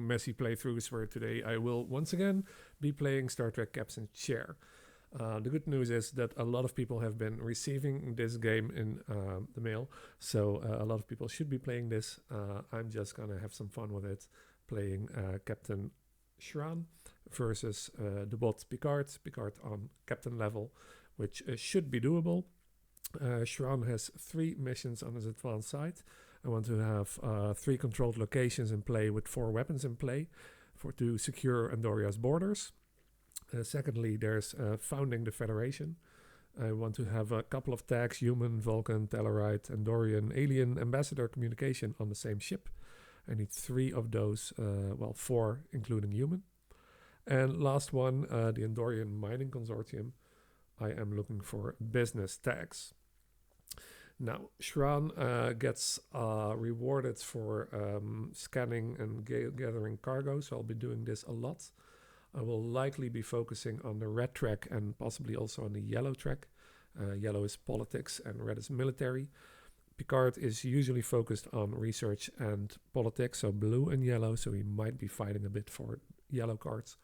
messy playthroughs where today I will once again be playing Star Trek Captain's Chair. The good news is that a lot of people have been receiving this game in the mail, so a lot of people should be playing this. I'm just gonna have some fun with it, playing Captain Shran versus the bot Picard on Captain level, which should be doable. Shran has 3 missions on his advanced side. I want to have 3 controlled locations in play with 4 weapons in play to secure Andoria's borders. Secondly, there's founding the Federation. I want to have a couple of tags, human, Vulcan, Tellarite, Andorian, alien, ambassador communication on the same ship. I need 3 of those, 4 including human. And last one, the Andorian Mining Consortium. I am looking for business tags. Now, Shran gets rewarded for scanning and gathering cargo, so I'll be doing this a lot. I will likely be focusing on the red track and possibly also on the yellow track. Yellow is politics and red is military. Picard is usually focused on research and politics, so blue and yellow, so he might be fighting a bit for yellow cards.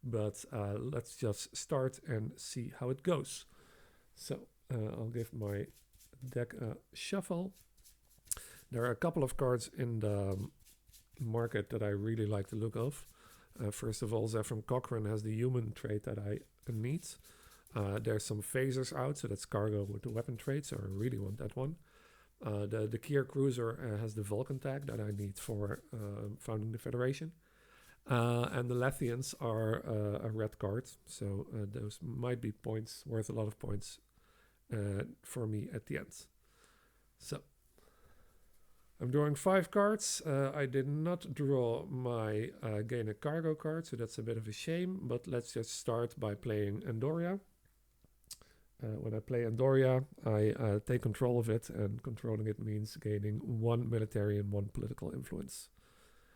But let's just start and see how it goes. So I'll give my deck a shuffle. There are a couple of cards in the market that I really like the look of. First of all, Zephyr Cochrane has the human trait that I need. There's some phasers out, so that's cargo with the weapon trait, so I really want that one. The Kier Cruiser has the Vulcan tag that I need for founding the Federation. And the Lathians are a red card, so those might be points, worth a lot of points for me at the end. So I'm drawing 5 cards. I did not draw my gain a cargo card, so that's a bit of a shame, but let's just start by playing Andoria. When I play Andoria, I take control of it, and controlling it means gaining 1 military and 1 political influence.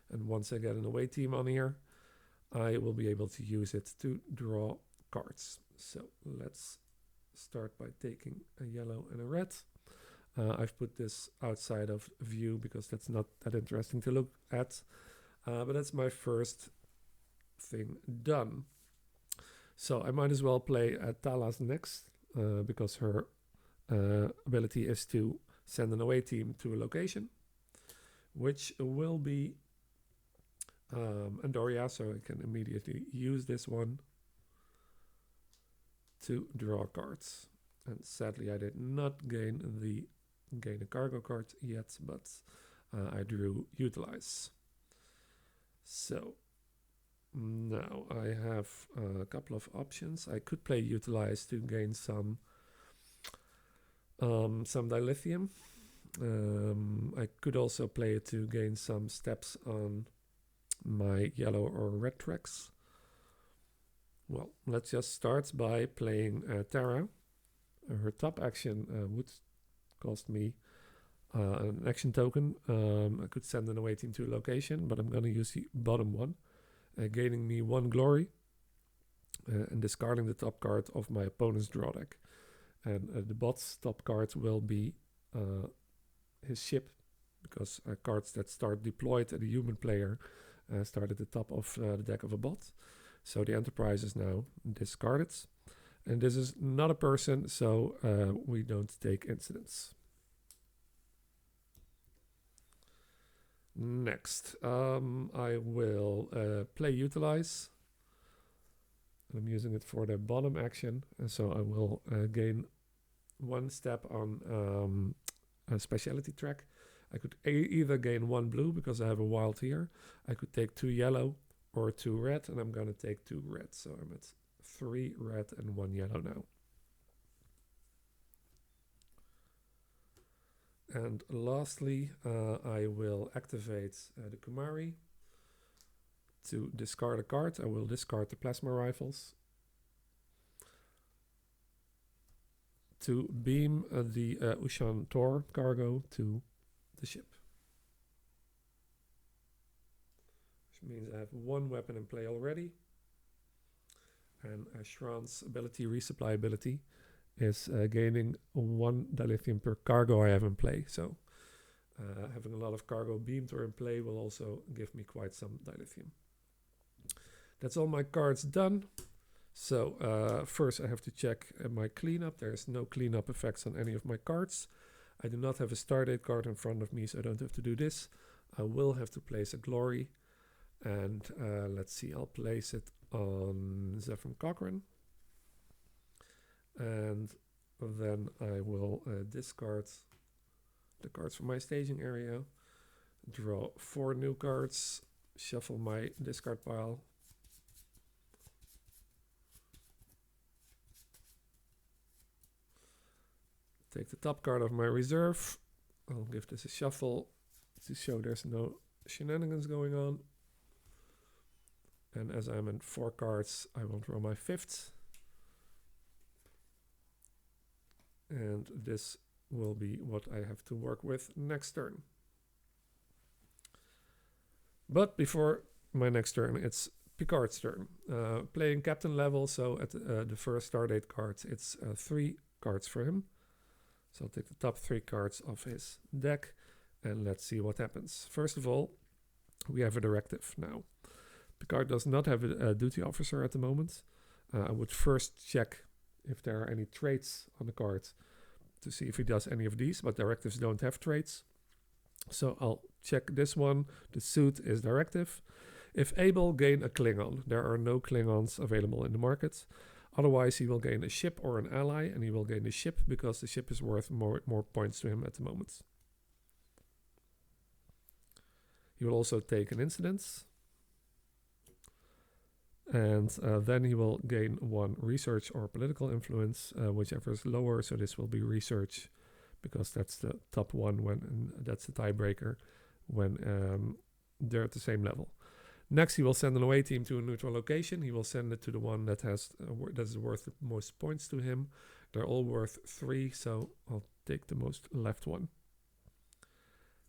And once I get an away team on here, I will be able to use it to draw cards. So let's start by taking a yellow and a red. I've put this outside of view because that's not that interesting to look at. But that's my first thing done. So I might as well play Tala's next because her ability is to send an away team to a location, which will be Andoria, so I can immediately use this one to draw cards. And sadly, I did not gain a cargo card yet, but I drew utilize. So now I have a couple of options. I could play utilize to gain some dilithium. I could also play it to gain some steps on my yellow or red tracks. Well, let's just start by playing Terra. Her top action would cost me an action token. I could send an away team to a location, but I'm going to use the bottom one, gaining me 1 glory and discarding the top card of my opponent's draw deck. And the bot's top card will be his ship, because cards that start deployed at a human player start at the top of the deck of a bot. So the Enterprise is now discarded. And this is not a person, so we don't take incidents. Next, I will play Utilize. I'm using it for the bottom action, and so I will gain 1 step on a speciality track. I could either gain 1 blue because I have a wild here. I could take 2 yellow or 2 red, and I'm going to take 2 red. So I'm at 3 red and 1 yellow now. And lastly, I will activate the Kumari to discard a card. I will discard the plasma rifles to beam the Ushan Tor cargo to the ship. Which means I have 1 weapon in play already. And Shran's ability, resupply ability, is gaining 1 dilithium per cargo I have in play. So Having a lot of cargo beamed or in play will also give me quite some dilithium. That's all my cards done. So first I have to check my cleanup. There's no cleanup effects on any of my cards. I do not have a Stardate card in front of me, so I don't have to do this. I will have to place a Glory. And let's see, I'll place it on Zephyr Cochrane. And then I will discard the cards from my staging area, draw 4 new cards, shuffle my discard pile. Take the top card of my reserve. I'll give this a shuffle to show there's no shenanigans going on. And as I'm in 4 cards, I will draw my 5th. And this will be what I have to work with next turn. But before my next turn, it's Picard's turn. Playing captain level, so at the first Stardate cards, it's 3 cards for him. So I'll take the top 3 cards of his deck, and let's see what happens. First of all, we have a directive now. Picard does not have a duty officer at the moment. I would first check if there are any traits on the card to see if he does any of these, but directives don't have traits. So I'll check this one. The suit is directive. If able, gain a Klingon. There are no Klingons available in the market. Otherwise, he will gain a ship or an ally, and he will gain the ship because the ship is worth more points to him at the moment. He will also take an incident. And then he will gain 1 research or political influence, whichever is lower. So this will be research, because that's the top one and that's the tiebreaker when they're at the same level. Next, he will send an away team to a neutral location. He will send it to the one that has that is worth the most points to him. They're all worth 3, so I'll take the most left one.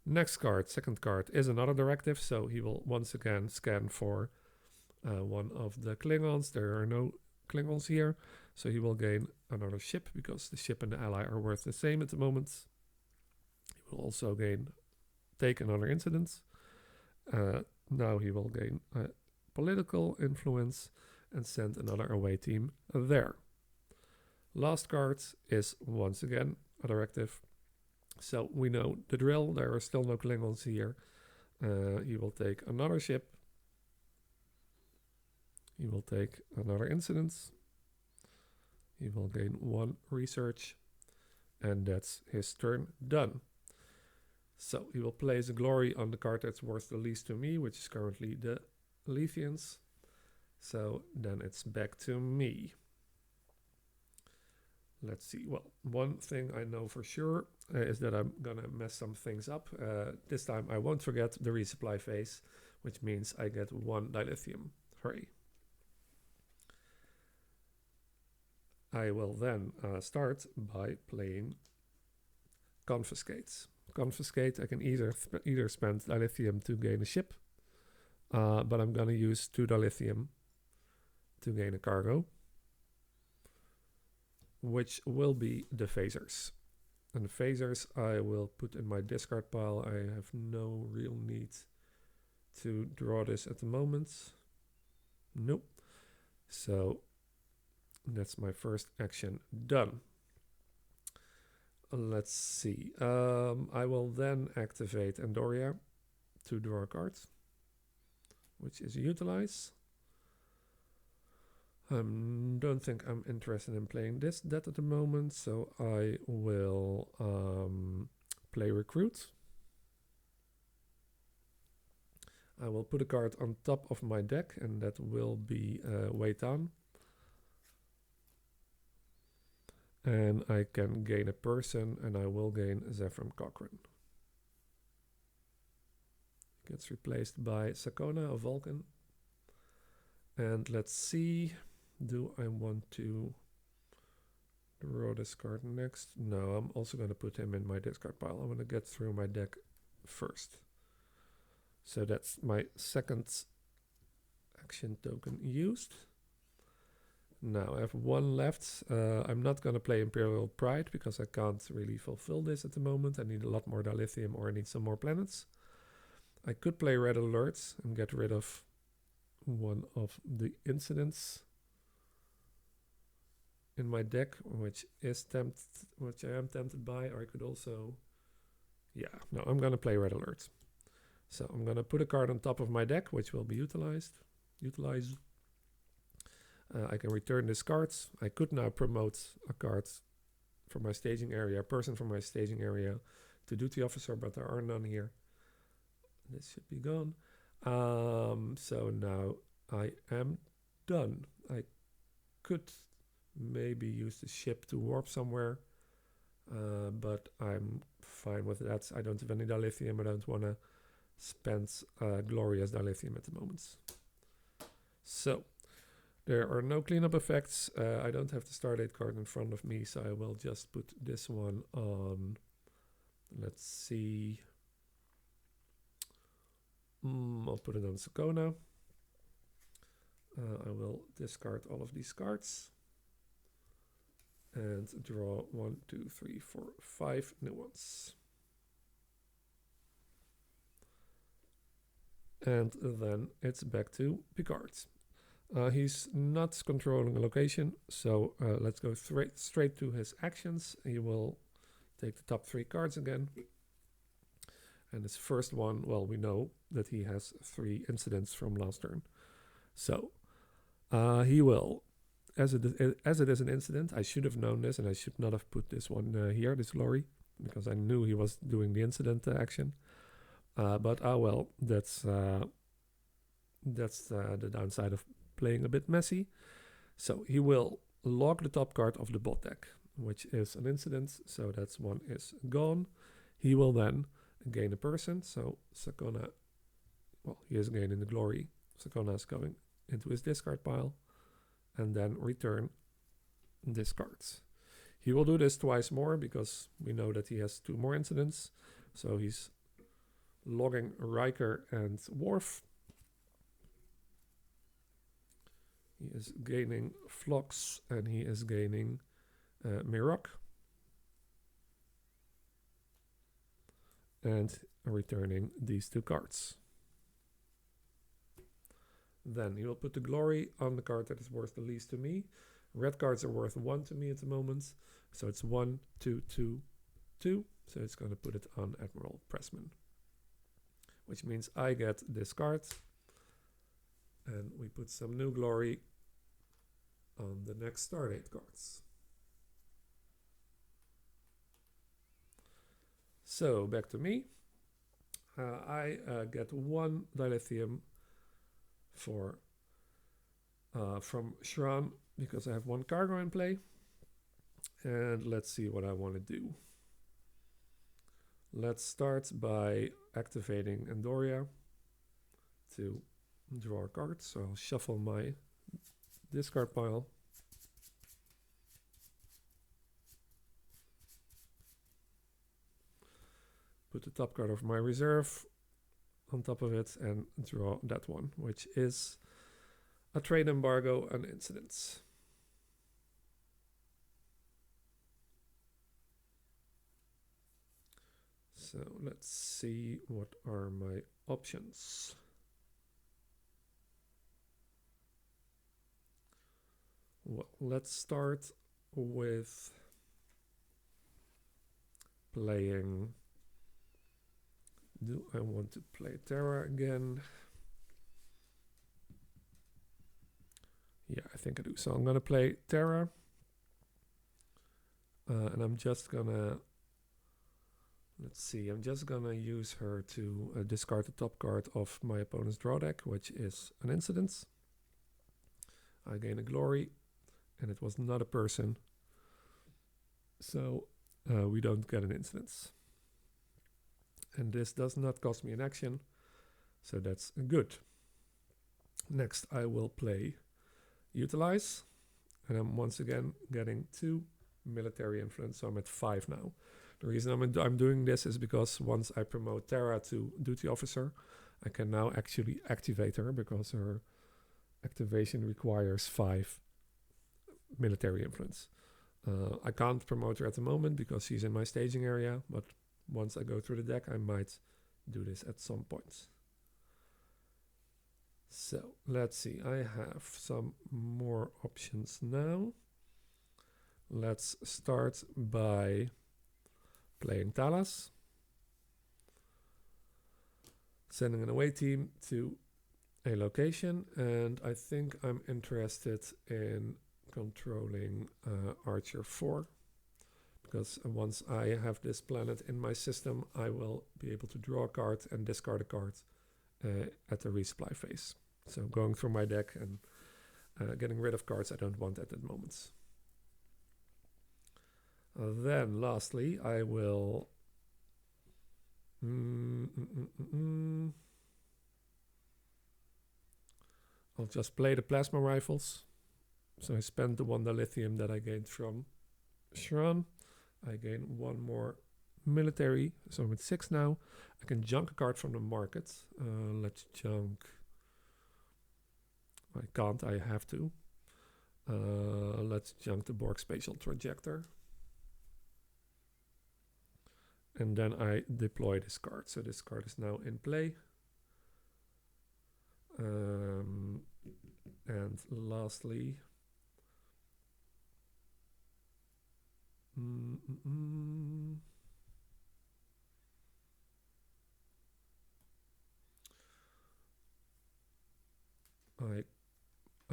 Next card, second card, is another directive. So he will once again scan for one of the Klingons. There are no Klingons here, so he will gain another ship because the ship and the ally are worth the same at the moment. He will also take another incident. Now he will gain political influence and send another away team there. Last card is once again a directive. So we know the drill. There are still no Klingons here. He will take another ship. He will take another incident. He will gain 1 research. And that's his turn done. So he will place a Glory on the card that's worth the least to me, which is currently the Letheans. So then it's back to me. Let's see. Well, one thing I know for sure is that I'm going to mess some things up. This time I won't forget the resupply phase, which means I get 1 dilithium. Hooray. I will then start by playing Confiscate. Confiscate, I can either spend dilithium to gain a ship, but I'm going to use 2 dilithium to gain a cargo, which will be the phasers. And the phasers I will put in my discard pile. I have no real need to draw this at the moment. Nope. So that's my first action done. Let's see. I will then activate Andoria to draw a card, which is utilize. Don't think I'm interested in playing that at the moment, so I will play Recruit. I will put a card on top of my deck, and that will be Way Down. And I can gain a person, and I will gain Zephyr Cochrane. Gets replaced by Sakona, a Vulcan. And let's see, do I want to draw this card next? No, I'm also going to put him in my discard pile. I want to get through my deck first. So that's my second action token used. Now I have one left. I'm not going to play Imperial Pride because I can't really fulfill this at the moment. I need a lot more dilithium, or I need some more planets. I could play Red Alerts and get rid of one of the incidents in my deck, which I am tempted by. Or I could also, yeah, no, I'm going to play Red Alert. So I'm going to put a card on top of my deck, which will be utilized. I can return this card. I could now promote a card from my staging area, a person from my staging area, to duty officer, but there are none here. This should be gone. So now I am done. I could maybe use the ship to warp somewhere, but I'm fine with that. I don't have any dilithium. I don't want to spend glorious dilithium at the moment. So there are no cleanup effects. I don't have the Stardate card in front of me, so I will just put this one on. Let's see. I'll put it on Sakona. I will discard all of these cards and draw 1, 2, 3, 4, 5 new ones. And then it's back to Picard. He's not controlling a location, so let's go straight to his actions. He will take the top 3 cards again. And his first one, well, we know that he has 3 incidents from last turn. So he will, as it is an incident, I should have known this, and I should not have put this one here, this glory, because I knew he was doing the incident action. But well, that's the downside of playing a bit messy. So he will log the top card of the bot deck, which is an incident, so that's one is gone. He will then gain a person, so Sakona, well, he is gaining the glory. Sakona is going into his discard pile, and then return discards. He will do this twice more because we know that he has 2 more incidents, so he's logging Riker and Worf. He is gaining Phlox, and he is gaining Mirok. And returning these 2 cards. Then he will put the glory on the card that is worth the least to me. Red cards are worth 1 to me at the moment. So it's 1, 2, 2, 2. So it's going to put it on Admiral Pressman. Which means I get this card. And we put some new glory on the next Stardate cards. So back to me. I get 1 dilithium for from Shran because I have 1 cargo in play. And let's see what I want to do. Let's start by activating Andoria to draw a card. So I'll shuffle my discard pile. Put the top card of my reserve on top of it and draw that one, which is a trade embargo and incidents. So let's see what are my options. Well, let's start with playing. Do I want to play Terra again? Yeah, I think I do. So I'm going to play Terra. And I'm just going to... Let's see. I'm just going to use her to discard the top card of my opponent's draw deck, which is an incident. I gain a glory. And it was not a person. So we don't get an incident. And this does not cost me an action, so that's good. Next, I will play Utilize, and I'm once again getting 2 military influence, so I'm at 5 now. The reason I'm doing this is because once I promote Terra to duty officer, I can now actually activate her because her activation requires 5 military influence. I can't promote her at the moment because she's in my staging area, but once I go through the deck, I might do this at some point. So let's see, I have some more options now. Let's start by playing Talas, sending an away team to a location, and I think I'm interested in controlling Archer 4, because once I have this planet in my system, I will be able to draw a card and discard a card at the resupply phase. So going through my deck and getting rid of cards I don't want at the moment. Then lastly, I will I'll just play the plasma rifles. So I spent the 1 dilithium that I gained from Shran. I gain 1 more military, so I'm at 6 now. I can junk a card from the market. Let's junk. I can't, I have to. Let's junk the Borg Spatial Trajector. And then I deploy this card. So this card is now in play. And lastly,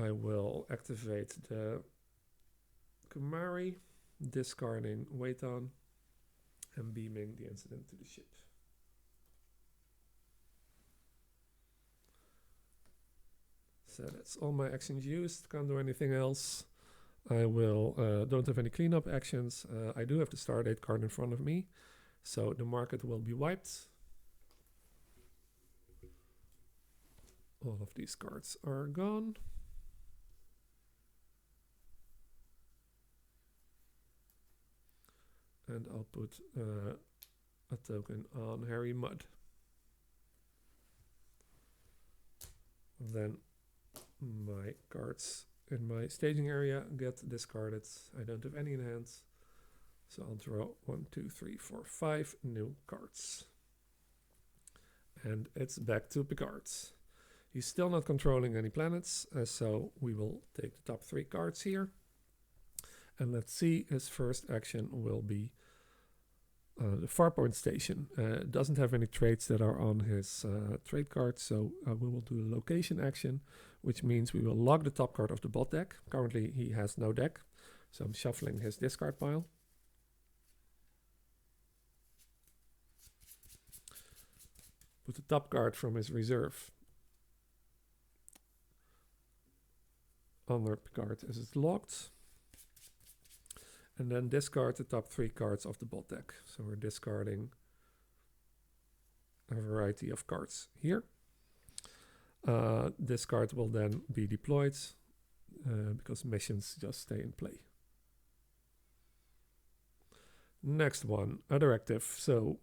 I will activate the Kumari, discarding Weitan and beaming the incident to the ship. So that's all my actions used. Can't do anything else. I will don't have any cleanup actions. I do have the Stardate card in front of me, so the market will be wiped. All of these cards are gone. And I'll put a token on Harry Mudd. Then my cards in my staging area get discarded. I don't have any in hand. So I'll draw 1, 2, 3, 4, 5 new cards. And it's back to Picard. He's still not controlling any planets, so we will take the top 3 cards here. And let's see, his first action will be the Farpoint Station. It doesn't have any traits that are on his trait card, so we will do a location action, which means we will log the top card of the bot deck. Currently he has no deck, so I'm shuffling his discard pile. Put the top card from his reserve under Picard as it's locked. And then discard the top 3 cards of the bot deck. So we're discarding a variety of cards here. This card will then be deployed because missions just stay in play. Next one, a directive. So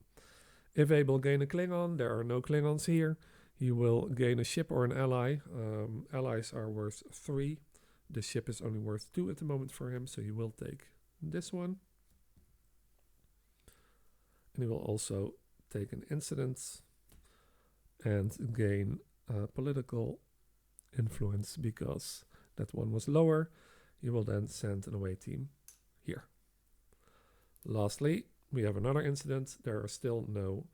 if able, gain a Klingon. There are no Klingons here. He will gain a ship or an ally. Allies are worth 3. The ship is only worth 2 at the moment for him, so he will take this one. And he will also take an incident and gain political influence because that one was lower. He will then send an away team here. Lastly, we have another incident. There are still no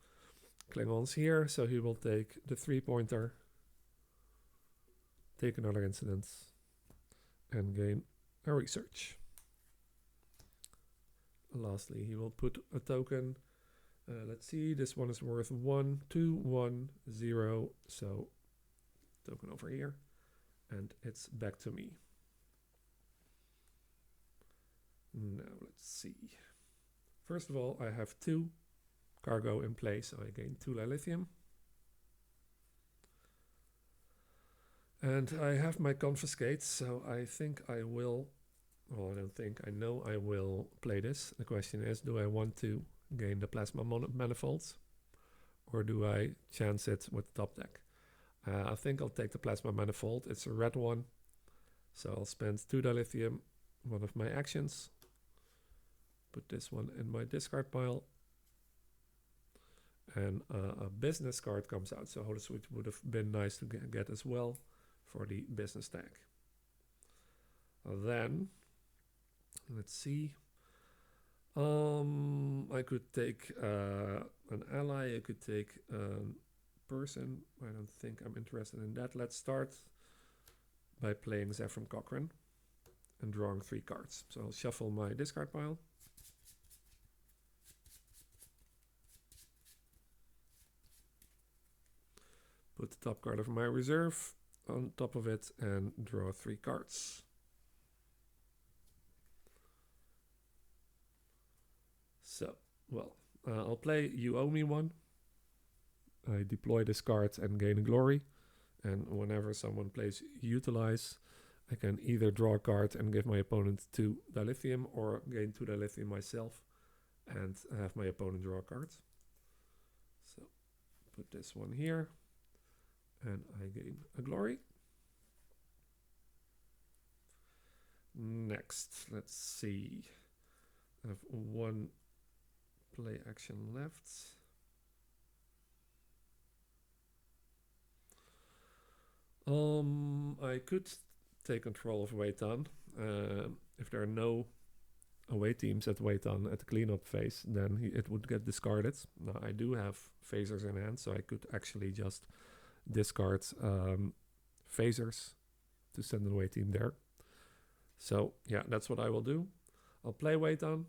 Klingons here, so he will take the 3-pointer, take another incident, and gain a research. Lastly, he will put a token. Let's see, this one is worth 1, 2, 1, 0. So token over here, and it's back to me. Now let's see. First of all, I have 2 cargo in place, so I gain 2 dilithium. And I have my confiscate, so I think I will. Well, I don't think, I know I will play this. The question is, do I want to gain the plasma manifolds, or do I chance it with the top deck? I think I'll take the plasma manifold. It's a red one, so I'll spend 2 dilithium one of my actions. Put this one in my discard pile. And a business card comes out. So Holosuite would have been nice to get as well for the business tag. Then, let's see. I could take an ally. I could take a person. I don't think I'm interested in that. Let's start by playing Zephyr Cochrane and drawing 3 cards. So I'll shuffle my discard pile. Put the top card of my reserve on top of it and draw 3 cards. So, well, I'll play You Owe Me One. I deploy this card and gain a glory. And whenever someone plays Utilize, I can either draw a card and give my opponent 2 dilithium, or gain 2 dilithium myself and have my opponent draw a card. So, put this one here. And I gain a glory. Next, let's see. I have 1 play action left. I could take control of Weitan. If there are no away teams at Weitan at the cleanup phase, then it would get discarded. Now I do have phasers in hand, so I could actually just discard phasers to send an away team there. So yeah, that's what I will do. I'll play Weitan.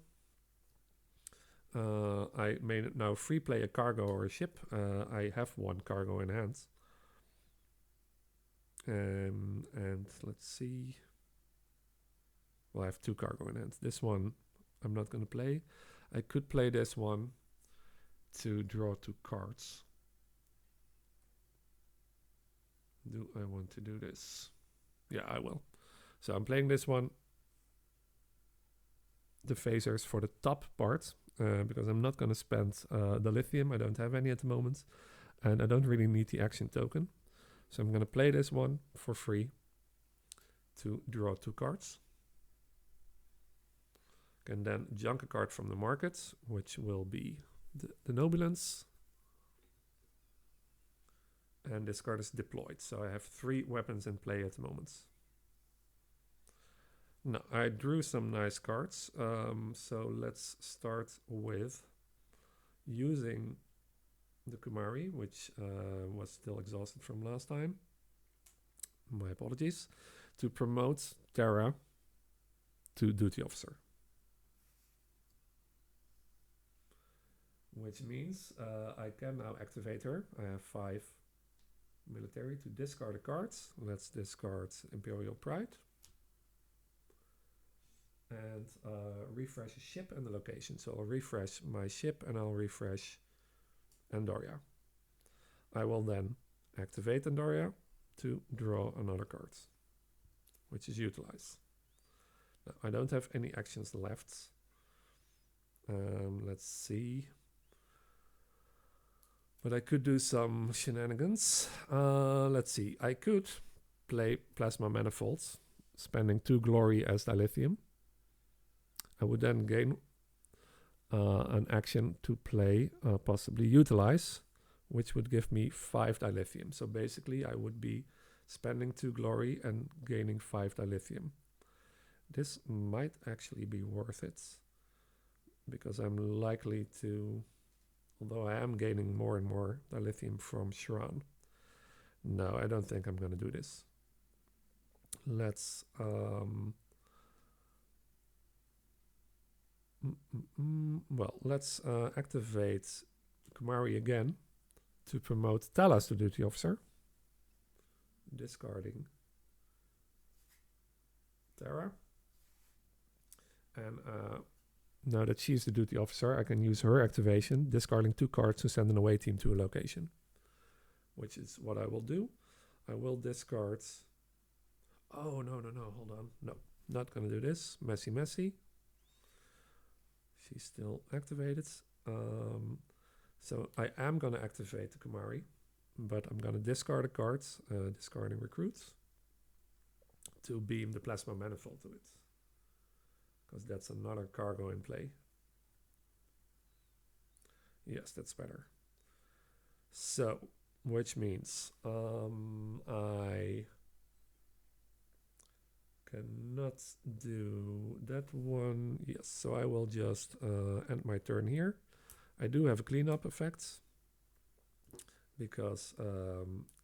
I may now free play a cargo or a ship. I have 1 cargo in hand. And let's see. Well, I have 2 cargo in hand. This one I'm not going to play. I could play this one to draw 2 cards. Do I want to do this? Yeah, I will. So I'm playing this one. The phasers for the top part. Because I'm not going to spend the lithium. I don't have any at the moment. And I don't really need the action token. So I'm going to play this one for free to draw 2 cards. Can then junk a card from the market, which will be the Nobulence. And this card is deployed. So I have 3 weapons in play at the moment. Now, I drew some nice cards. So let's start with using the Kumari, which was still exhausted from last time. My apologies. To promote Terra to Duty Officer. Which means I can now activate her. I have 5 military to discard a card. Let's discard Imperial Pride. And refresh a ship and the location. So I'll refresh my ship and I'll refresh Andoria. I will then activate Andoria to draw another card, which is Utilize. Now, I don't have any actions left. Let's see. But I could do some shenanigans. Let's see. I could play Plasma Manifolds, spending 2 glory as dilithium. I would then gain an action to play, possibly Utilize, which would give me 5 dilithium. So basically I would be spending 2 glory and gaining 5 dilithium. This might actually be worth it, because I'm likely to, although I am gaining more and more dilithium from Shran. No, I don't think I'm going to do this. Let's let's activate Kumari again to promote Talas to Duty Officer. Discarding Terra. And now that she's the Duty Officer, I can use her activation, discarding 2 cards to send an away team to a location. Which is what I will do. I will discard... Oh, no, hold on. No, not going to do this. Messy. She's still activated. So I am going to activate the Kumari, but I'm going to discard a card, discarding Recruit, to beam the Plasma Manifold to it. because that's another cargo in play. Yes, that's better. So, which means I cannot do that one. Yes, so I will just end my turn here. I do have a cleanup effect because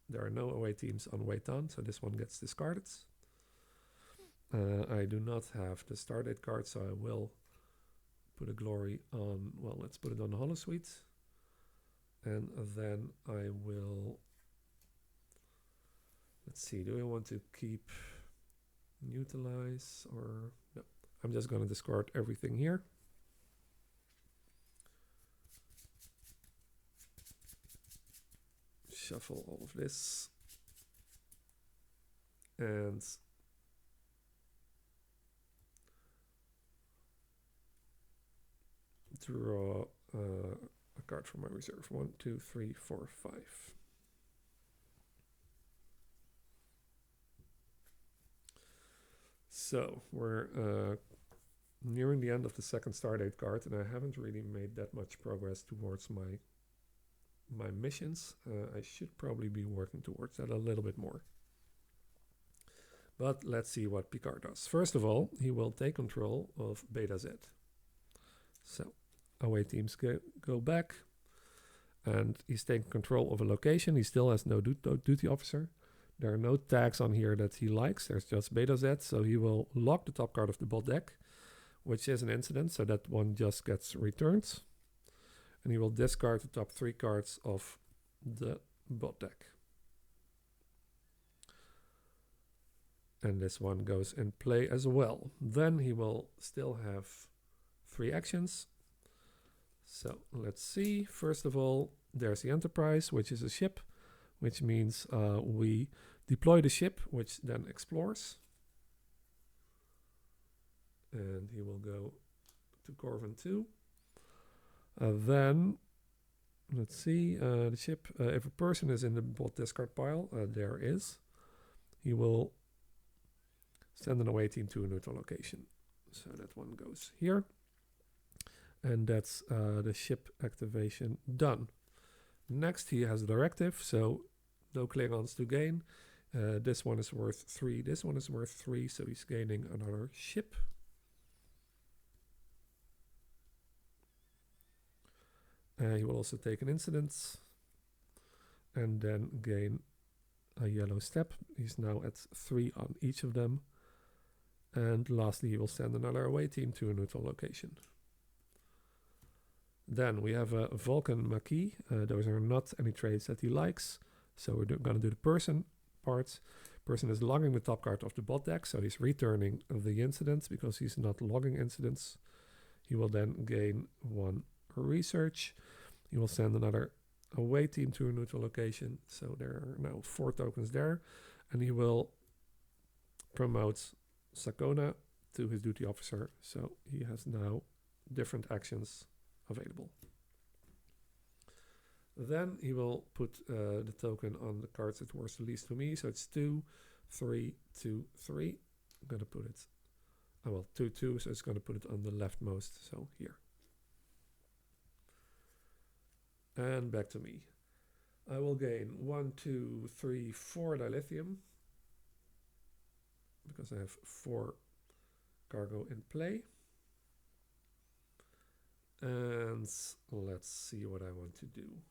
there are no away teams on Waitan, so this one gets discarded. I do not have the stardate card, so I will put a glory on, well, let's put it on the holosuite. And then I will, let's see, do I want to keep utilize or no? I'm just going to discard everything here. Shuffle all of this. And draw a card from my reserve. 1, 2, 3, 4, 5. So we're nearing the end of the second stardate card, and I haven't really made that much progress towards my missions. I should probably be working towards that a little bit more. But let's see what Picard does. First of all, he will take control of Beta Z. So away teams go back, and he's taking control of a location. He still has no duty officer. There are no tags on here that he likes. There's just Beta Z, so he will lock the top card of the bot deck, which is an incident, so that one just gets returned. And he will discard the top 3 cards of the bot deck. And this one goes in play as well. Then he will still have 3 actions. So let's see. First of all, there's the Enterprise, which is a ship, which means we deploy the ship, which then explores. And he will go to Corvin 2. Then, let's see, the ship, if a person is in the bot discard pile, there is, he will send an away team to a neutral location. So that one goes here. And that's the ship activation done. Next, he has a directive, so no Klingons to gain. This one is worth 3, this one is worth 3, so he's gaining another ship. He will also take an incident and then gain a yellow step. He's now at 3 on each of them. And lastly, he will send another away team to a neutral location. Then we have a Vulcan Maquis. Those are not any trades that he likes. So we're going to do the person part. Person is logging the top card of the bot deck, so he's returning the incidents because he's not logging incidents. He will then gain 1 research. He will send another away team to a neutral location. So there are now 4 tokens there. And he will promote Sakona to his duty officer. So he has now different actions available. Then he will put the token on the cards that worth the least to me. So it's 2, 3, 2, 3. I'm going to put it, 2, 2. So it's going to put it on the leftmost. So here. And back to me. I will gain 1, 2, 3, 4 dilithium. Because I have 4 cargo in play. And let's see what I want to do.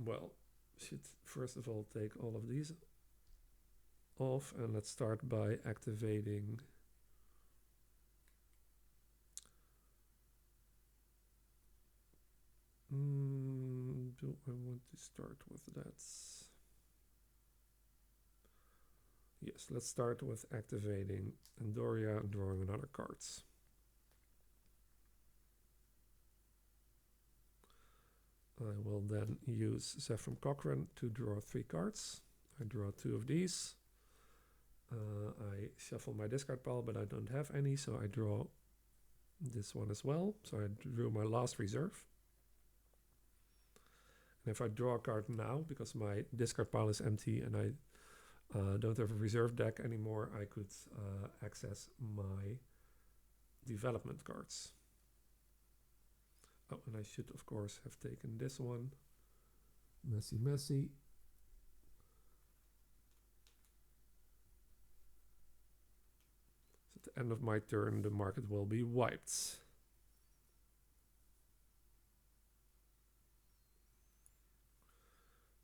Well, should first of all take all of these off, and let's start by activating do I want to start with that? Yes, let's start with activating Andoria and drawing another cards. I will then use Zephram Cochrane to draw 3 cards. I draw 2 of these. I shuffle my discard pile, but I don't have any, so I draw this one as well. So I drew my last reserve. And if I draw a card now, because my discard pile is empty and I don't have a reserve deck anymore, I could access my development cards. Oh, and I should of course have taken this one. Messy. So at the end of my turn, the market will be wiped.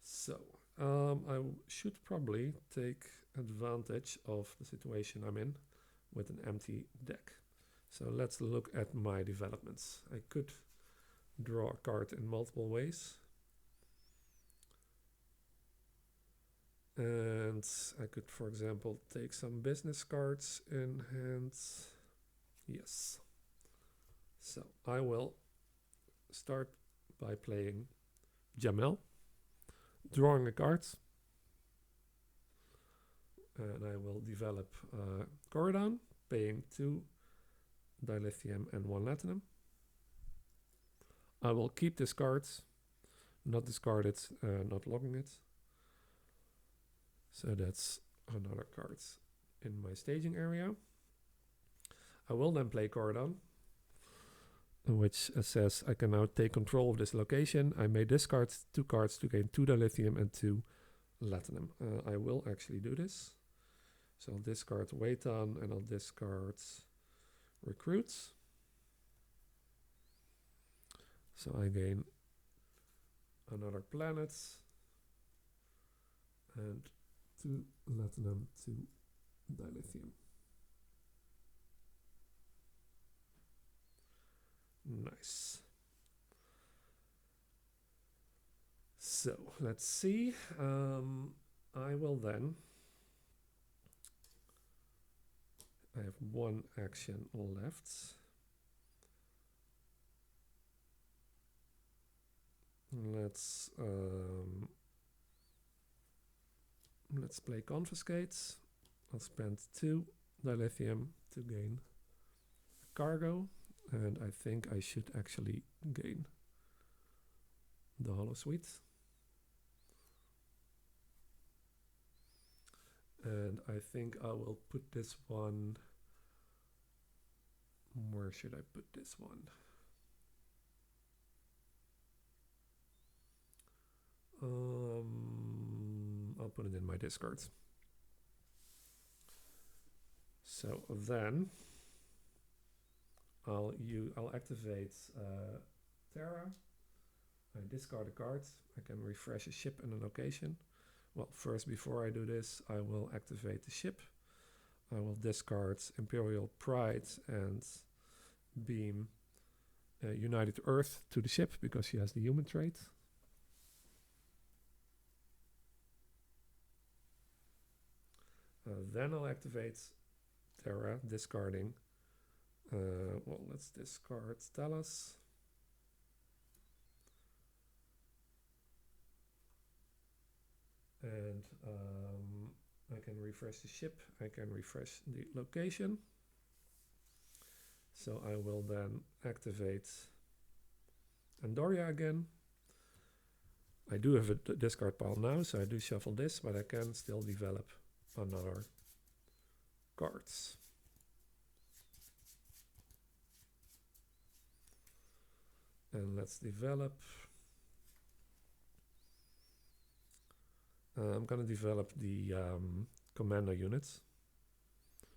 So I should probably take advantage of the situation I'm in with an empty deck. So let's look at my developments. I could draw a card in multiple ways. And I could, for example, take some business cards in hand. Yes. So I will start by playing Jamel, drawing a card. And I will develop Corridon, paying 2 dilithium and 1 latinum. I will keep this card, not discard it, not logging it. So that's another card in my staging area. I will then play Corridon, which says I can now take control of this location. I may discard 2 cards to gain 2 dilithium and 2 latinum. I will actually do this. So I'll discard Waitan and I'll discard Recruits. So I gain another planet and 2 latinum, 2 dilithium. Nice. So let's see. I will then. I have 1 action left. Let's play Confiscate. I'll spend 2 dilithium to gain cargo, and I think I should actually gain the Holosuite. And I think I will put this one. Where should I put this one? I'll put it in my discards. So then I'll activate Terra. I discard a card. I can refresh a ship and a location. Well, first, before I do this, I will activate the ship. I will discard Imperial Pride and beam United Earth to the ship because she has the human trait. Then I'll activate Terra, discarding. Well, let's discard Talos. And I can refresh the ship. I can refresh the location. So I will then activate Andoria again. I do have a discard pile now, so I do shuffle this, but I can still develop another cards. And let's develop. I'm going to develop the commando units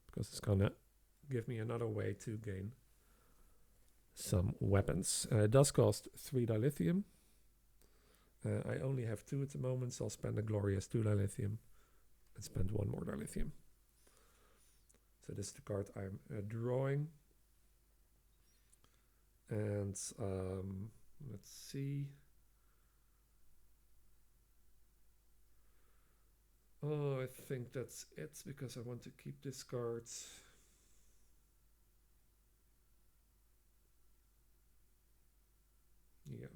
because it's going to give me another way to gain some weapons. It does cost 3 dilithium. I only have 2 at the moment, so I'll spend a glorious 2 dilithium and spend 1 more dilithium. So this is the card I'm drawing. And let's see. Oh, I think that's it because I want to keep this card. Yeah.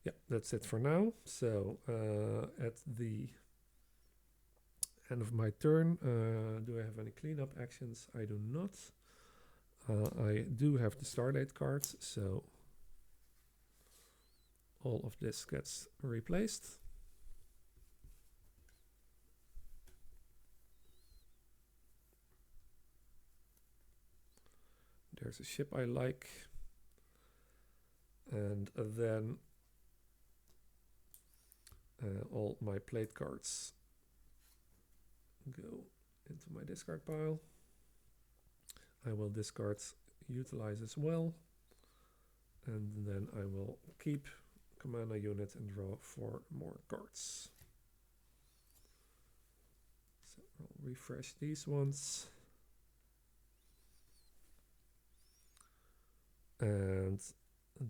Yeah, that's it for now. So at the end of my turn, do I have any cleanup actions? I do not. I do have the Stardate cards, so all of this gets replaced. there's a ship I like. And then all my played cards go into my discard pile. I will discard utilize as well. And then I will keep commander unit and draw 4 more cards. So I'll refresh these ones. And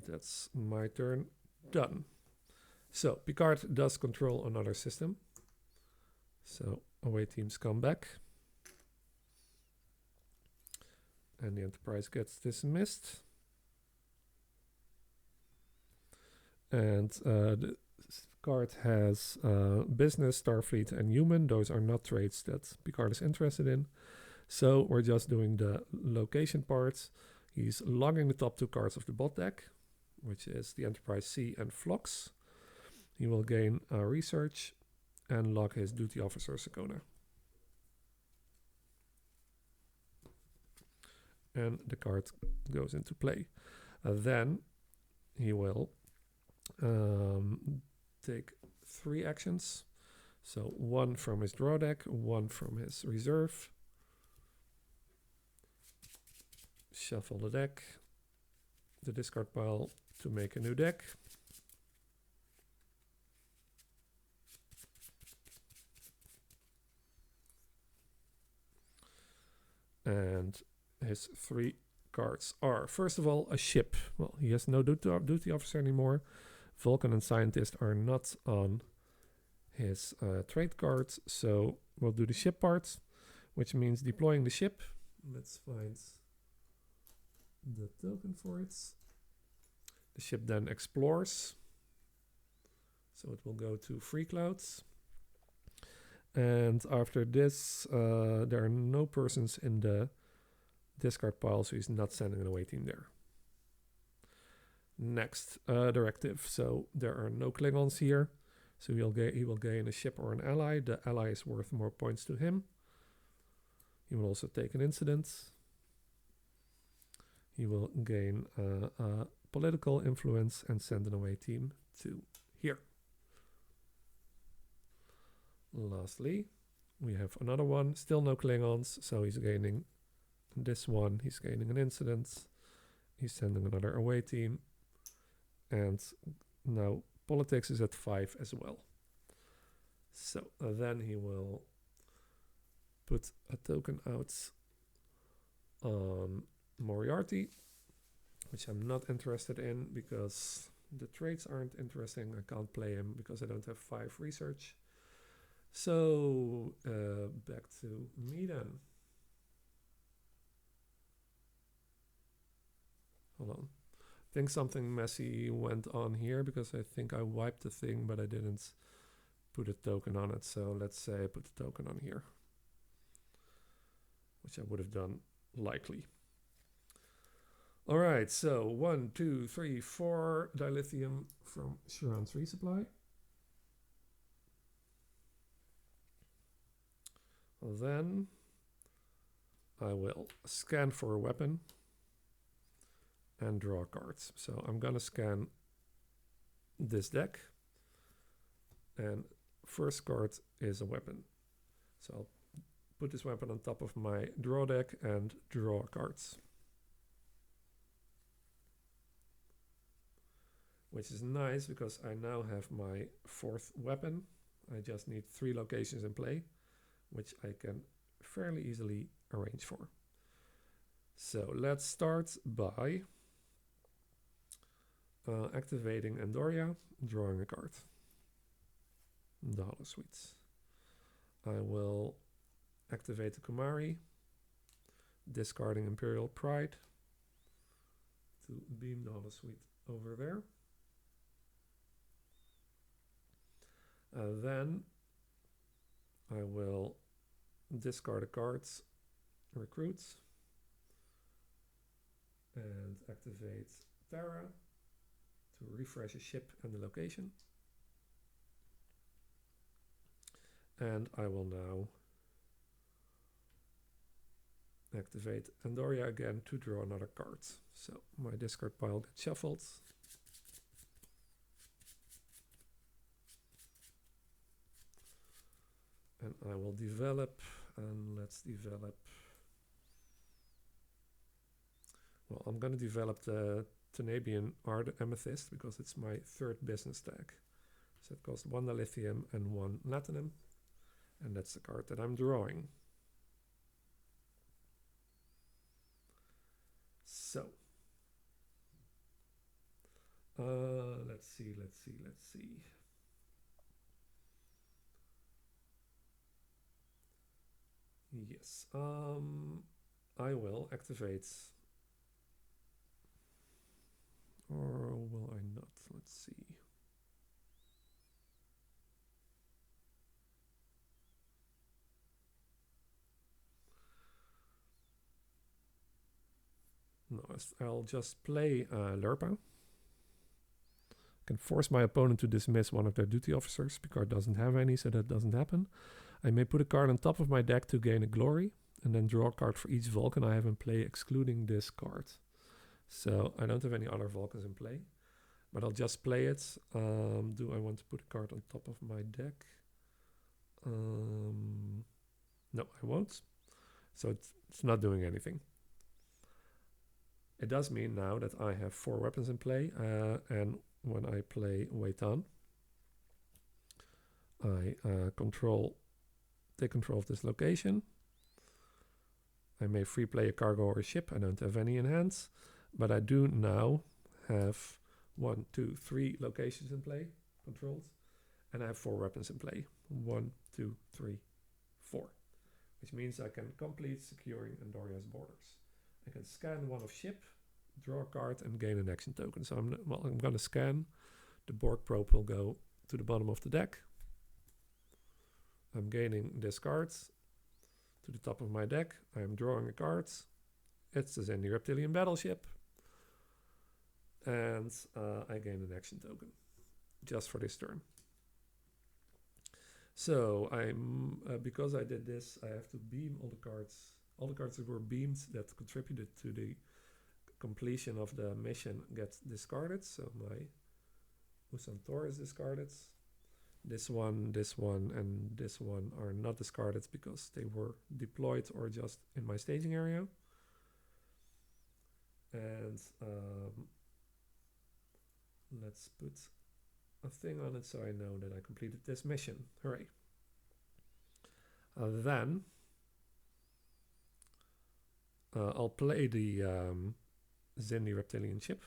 that's my turn done. So Picard does control another system. So away teams come back. And the Enterprise gets dismissed. And the card has business, Starfleet, and human. Those are not traits that Picard is interested in. So we're just doing the location parts. He's logging the top 2 cards of the bot deck, which is the Enterprise C and Phlox. He will gain research and log his duty officer Sakona. And the card goes into play. Then he will take 3 actions. So 1 from his draw deck, 1 from his reserve. Shuffle the deck, the discard pile to make a new deck. And his 3 cards are, first of all, a ship. Well, he has no duty officer anymore. Vulcan and Scientist are not on his trade cards, so we'll do the ship part, which means deploying the ship. Let's find the token for it. The ship then explores, so it will go to free clouds. And after this, there are no persons in the discard pile, so he's not sending an away team there. Next, directive. So there are no Klingons here, so he will gain a ship or an ally. The ally is worth more points to him. He will also take an incident. He will gain political influence and send an away team to here. Lastly, we have another one, still no Klingons, so he's gaining this one, he's gaining an incident, he's sending another away team, and now politics is at 5 as well. So then he will put a token out on Moriarty, which I'm not interested in because the traits aren't interesting. I can't play him because I don't have 5 research. So back to me then. Hold on. I think something messy went on here because I think I wiped the thing, but I didn't put a token on it. So let's say I put the token on here, which I would have done likely. All right, so 1, 2, 3, 4 dilithium from Shran's resupply. Then I will scan for a weapon and draw cards. So I'm gonna scan this deck, and first card is a weapon. So I'll put this weapon on top of my draw deck and draw cards. Which is nice because I now have my 4th weapon. I just need 3 locations in play, which I can fairly easily arrange for. So let's start by activating Andoria, drawing a card. The Holosuite. I will activate the Kumari, discarding Imperial Pride to beam the Holosuite over there. Then I will discard the cards, recruits, and activate Terra to refresh a ship and the location. And I will now activate Andoria again to draw another card. So my discard pile gets shuffled. And I will develop, and let's develop. Well, I'm going to develop the Tanabian Art Amethyst because it's my third business tag. So it costs 1 lithium and 1 platinum. And that's the card that I'm drawing. So, let's see. Yes, I will activate, or will I not? Let's see. No, I'll just play Lurpa. Can force my opponent to dismiss one of their duty officers. Picard doesn't have any, so that doesn't happen. I may put a card on top of my deck to gain a glory, and then draw a card for each Vulcan I have in play, excluding this card. So I don't have any other Vulcans in play, but I'll just play it. Do I want to put a card on top of my deck? No, I won't. So it's not doing anything. It does mean now that I have 4 weapons in play, and when I play Weitan, I take control of this location. I may free play a cargo or a ship. I don't have any in hands, but I do now have 1, 2, 3 locations in play, controlled, and I have 4 weapons in play. 1, 2, 3, 4, which means I can complete securing Andoria's borders. I can scan 1 of ship, draw a card, and gain an action token. So I'm going to scan. The Borg probe will go to the bottom of the deck. I'm gaining this card to the top of my deck. I'm drawing a card. It's the Xindi Reptilian Battleship. And I gain an action token just for this turn. So I'm because I did this, I have to beam all the cards. All the cards that were beamed that contributed to the completion of the mission get discarded. So my Usantor is discarded. This one, and this one are not discarded because they were deployed or just in my staging area. And let's put a thing on it so I know that I completed this mission. Hooray. Then I'll play the Xindi Reptilian ship.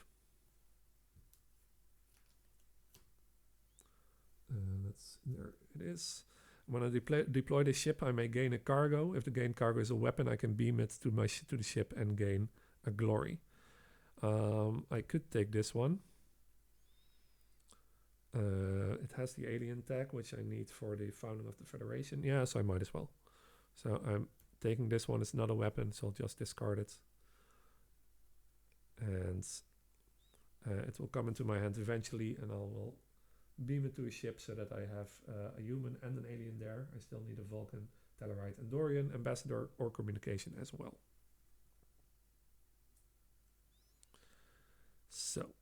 There it is. When I deploy the ship, I may gain a cargo. If the gained cargo is a weapon, I can beam it to the ship and gain a glory. I could take this one. It has the alien tag, which I need for the founding of the Federation. Yeah, so I might as well. So I'm taking this one. It's not a weapon, so I'll just discard it. And it will come into my hand eventually, and I will beam it to a ship so that I have a human and an alien there. I still need a Vulcan, Tellarite, Andorian, Ambassador, or communication as well. So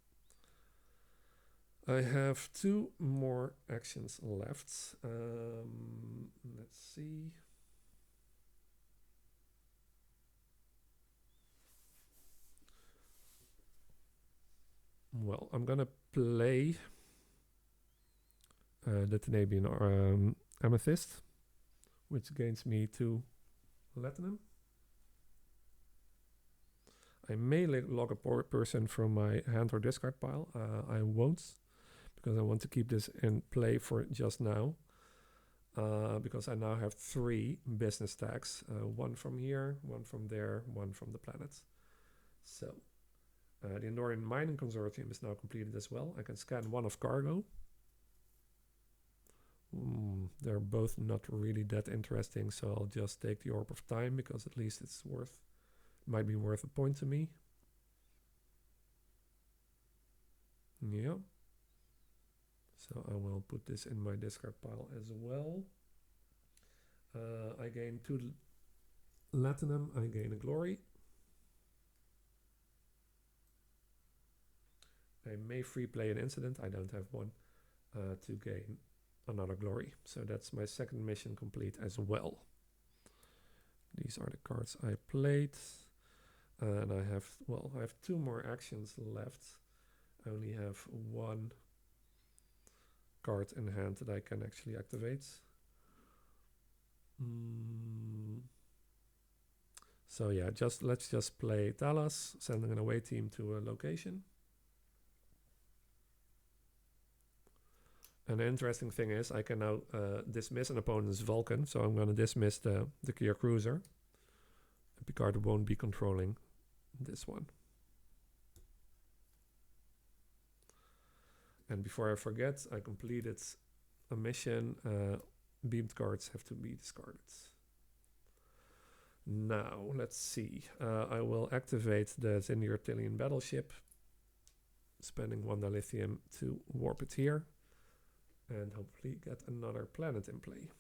I have 2 more actions left. Let's see. Well, I'm gonna play the Tanabian Amethyst, which gains me 2 platinum. I may log a person from my hand or discard pile. I won't, because I want to keep this in play for just now. Because I now have 3 business tags. 1 from here, 1 from there, 1 from the planet. So the Andorian Mining Consortium is now completed as well. I can scan 1 of cargo. They're both not really that interesting, so I'll just take the Orb of Time, because at least it's might be worth a point to me. Yeah. So I will put this in my discard pile as well. I gain 2 Latinum, I gain a glory. I may free play an incident, I don't have one, to gain another glory. So that's my second mission complete as well. These are the cards I played. And I have 2 more actions left. I only have 1 card in hand that I can actually activate. So yeah, let's just play Talas, sending an away team to a location. And the interesting thing is I can now dismiss an opponent's Vulcan, so I'm going to dismiss the Kier Cruiser. Picard won't be controlling this one. And before I forget, I completed a mission. Beamed cards have to be discarded. Now, let's see. I will activate the Zindir-Tillian battleship, spending 1 dilithium to warp it here, and hopefully get another planet in play.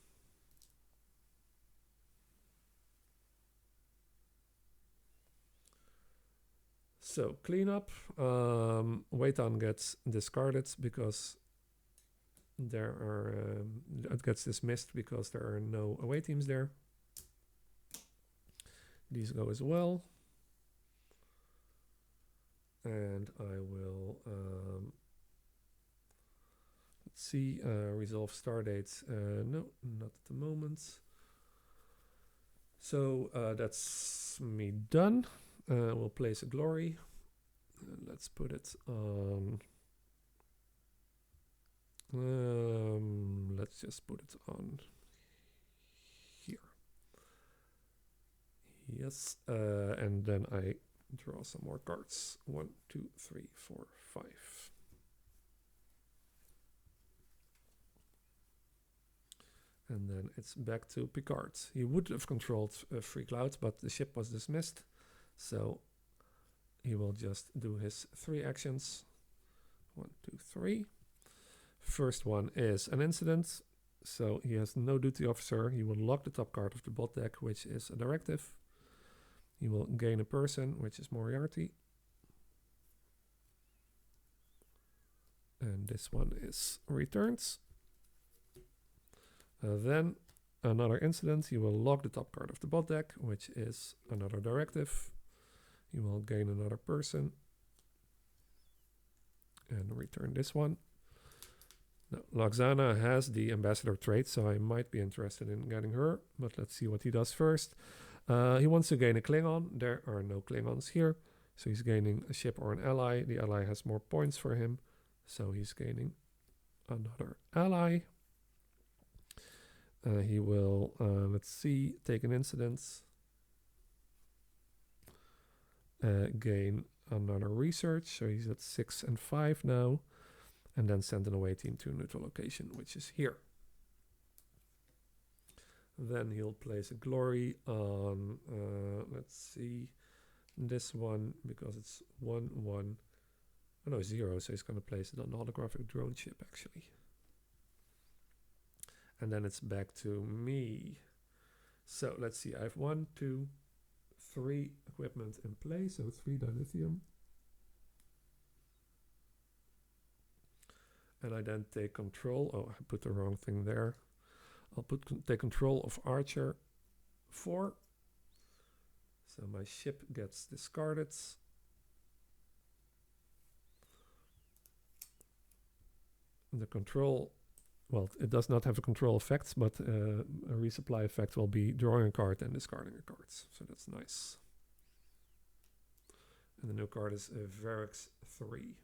So, cleanup. Weitan gets discarded because there are... it gets dismissed because there are no away teams there. These go as well. And I will... let's see, resolve stardates. No, not at the moment. So that's me done. We'll place a glory. Let's put it on... let's just put it on here. Yes, and then I draw some more cards. 1, 2, 3, 4, 5. And then it's back to Picard. He would have controlled 3 clouds, but the ship was dismissed. So he will just do his 3 actions. 1, 2, 3. First one is an incident. So he has no duty officer. He will lock the top card of the bot deck, which is a directive. He will gain a person, which is Moriarty. And this one is returns. Then another incident. He will lock the top card of the bot deck, which is another directive. He will gain another person. And return this one. Now, Loxana has the ambassador trait, so I might be interested in getting her. But let's see what he does first. He wants to gain a Klingon. There are no Klingons here. So he's gaining a ship or an ally. The ally has more points for him. So he's gaining another ally. He will, let's see, take an incident. Gain another research. So he's at 6 and 5 now. And then send an away team to a neutral location, which is here. Then he'll place a glory on, let's see, this one, because it's 1, 1. Oh no, 0, so he's going to place it on the holographic drone ship, actually. And then it's back to me. So let's see, I have 1, 2, 3 equipment in place, so 3 dilithium. And I then take control. Oh, I put the wrong thing there. I'll take control of Archer 4. So my ship gets discarded. The control, well, it does not have a control effect, but a resupply effect will be drawing a card and discarding a card. So that's nice. And the new card is Varix 3.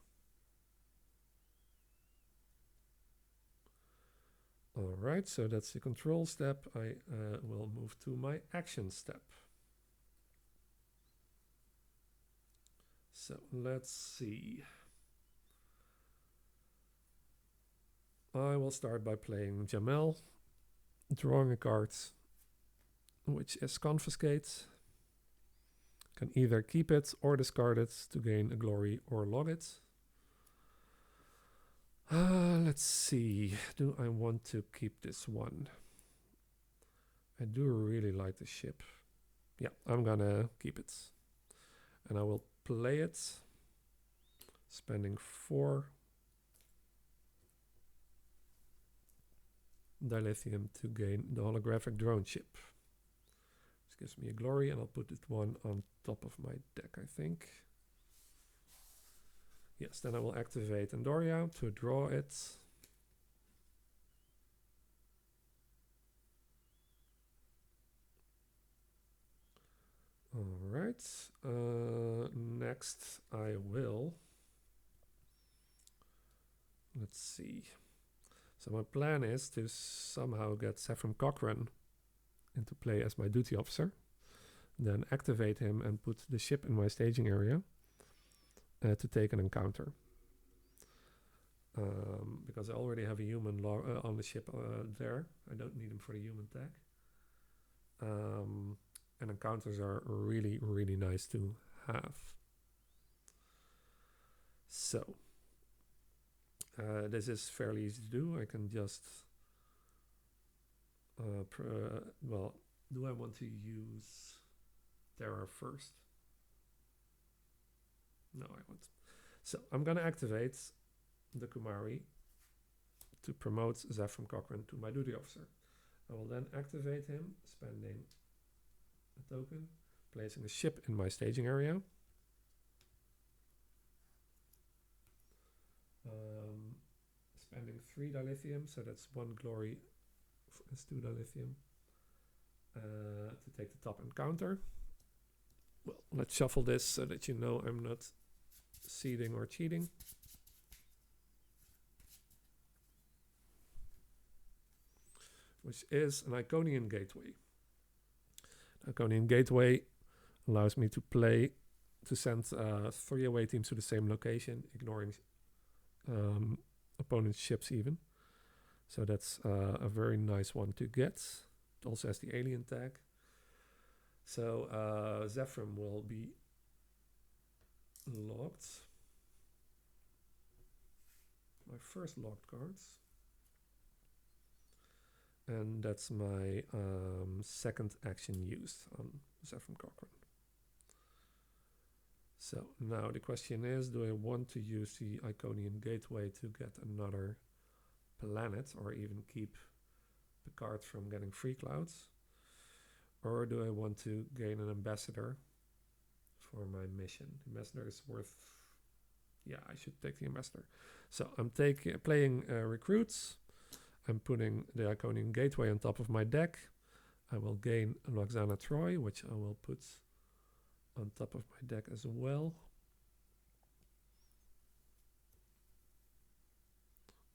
All right, so that's the control step. I will move to my action step. So let's see. I will start by playing Jamel, drawing a card, which is Confiscate. Can either keep it or discard it to gain a glory or log it. Let's see. Do I want to keep this one? I do really like the ship. Yeah, I'm gonna keep it. And I will play it, spending 4 dilithium to gain the holographic drone chip. This gives me a glory, and I'll put it one on top of my deck, I think. Yes, then I will activate Andoria to draw it. All right. Next, I will. Let's see. So my plan is to somehow get Saffron Cochrane into play as my duty officer, then activate him and put the ship in my staging area to take an encounter. Because I already have a human on the ship there. I don't need him for the human tag. And encounters are really, really nice to have. So, this is fairly easy to do. I can just... well, do I want to use Terra first? No, I won't. So, I'm going to activate the Kumari to promote Saffron Cochrane to my duty officer. I will then activate him, spending a token, placing a ship in my staging area. Spending 3 dilithium, so that's 1 glory as 2 dilithium to take the top encounter. Well, let's shuffle this so that you know I'm not seeding or cheating. Which is an Iconian Gateway. Iconian Gateway allows me to send 3 away teams to the same location, ignoring opponent's ships even. So that's a very nice one to get. It also has the alien tag. So Zephyrim will be locked. My first locked cards. And that's my second action used on Saffron Cochrane. So now the question is, do I want to use the Iconian Gateway to get another planet or even keep Picard from getting free clouds? Or do I want to gain an ambassador for my mission? The ambassador is worth... Yeah, I should take the ambassador. So I'm playing recruits. I'm putting the Iconian Gateway on top of my deck. I will gain Loxana Troy, which I will put on top of my deck as well.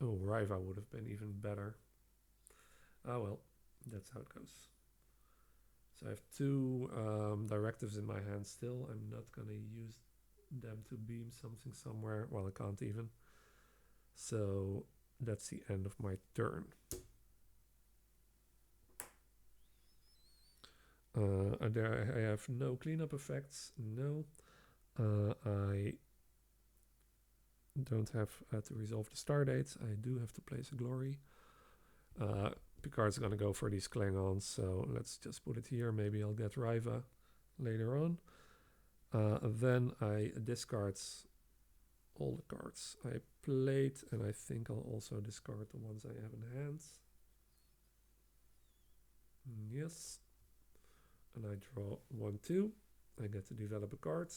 Oh, Riva would have been even better. Ah, well, that's how it goes. So I have 2 directives in my hand still. I'm not going to use them to beam something somewhere. Well, I can't even. So that's the end of my turn. I have no cleanup effects. No. I don't have to resolve the star dates. I do have to place a glory. Picard's going to go for these Klingons, so let's just put it here. Maybe I'll get Riva later on. Then I discard all the cards I played, and I think I'll also discard the ones I have in hand. Yes. And I draw 1, 2. I get to develop a card.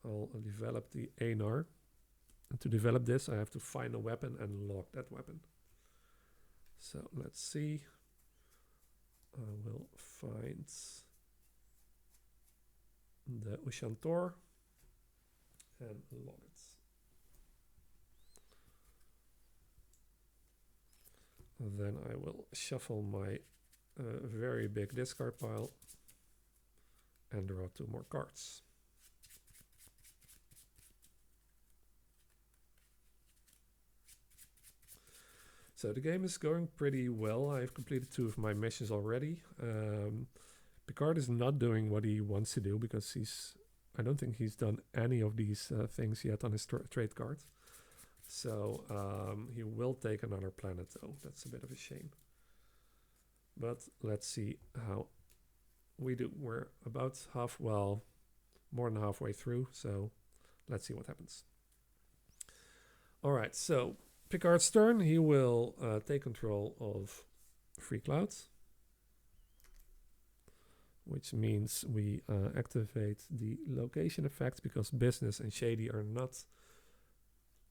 I'll develop the Anar. And to develop this, I have to find a weapon and lock that weapon. So let's see. I will find the Ushantor and log it. Then I will shuffle my very big discard pile and draw 2 more cards. So the game is going pretty well. I've completed 2 of my missions already. Picard is not doing what he wants to do because I don't think he's done any of these things yet on his trade card. So he will take another planet though. That's a bit of a shame. But let's see how we do. We're about more than halfway through, so let's see what happens. All right, so Picard's turn. He will take control of Free Clouds, which means we activate the location effect because business and shady are not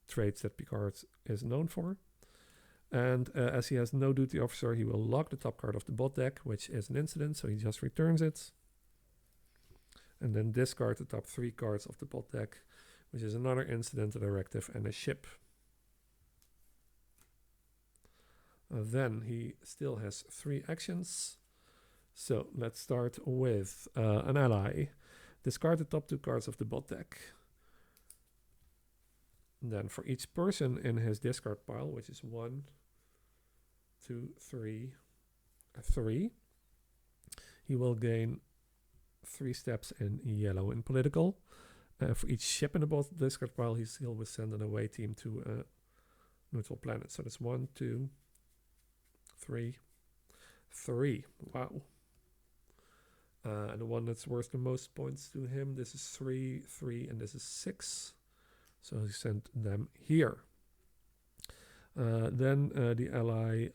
traits that Picard is known for. And as he has no duty officer, he will lock the top card of the bot deck, which is an incident, so he just returns it. And then discard the top 3 cards of the bot deck, which is another incident, a directive, and a ship. Then he still has 3 actions. So let's start with an ally. Discard the top 2 cards of the bot deck. And then for each person in his discard pile, which is 1, 2, 3, 3, he will gain 3 steps in yellow in political. For each ship in the bot discard pile, he will send an away team to a neutral planet. So that's 1, 2, 3, 3. Wow. And the one that's worth the most points to him, this is 3, 3, and this is 6. So he sent them here. Then the ally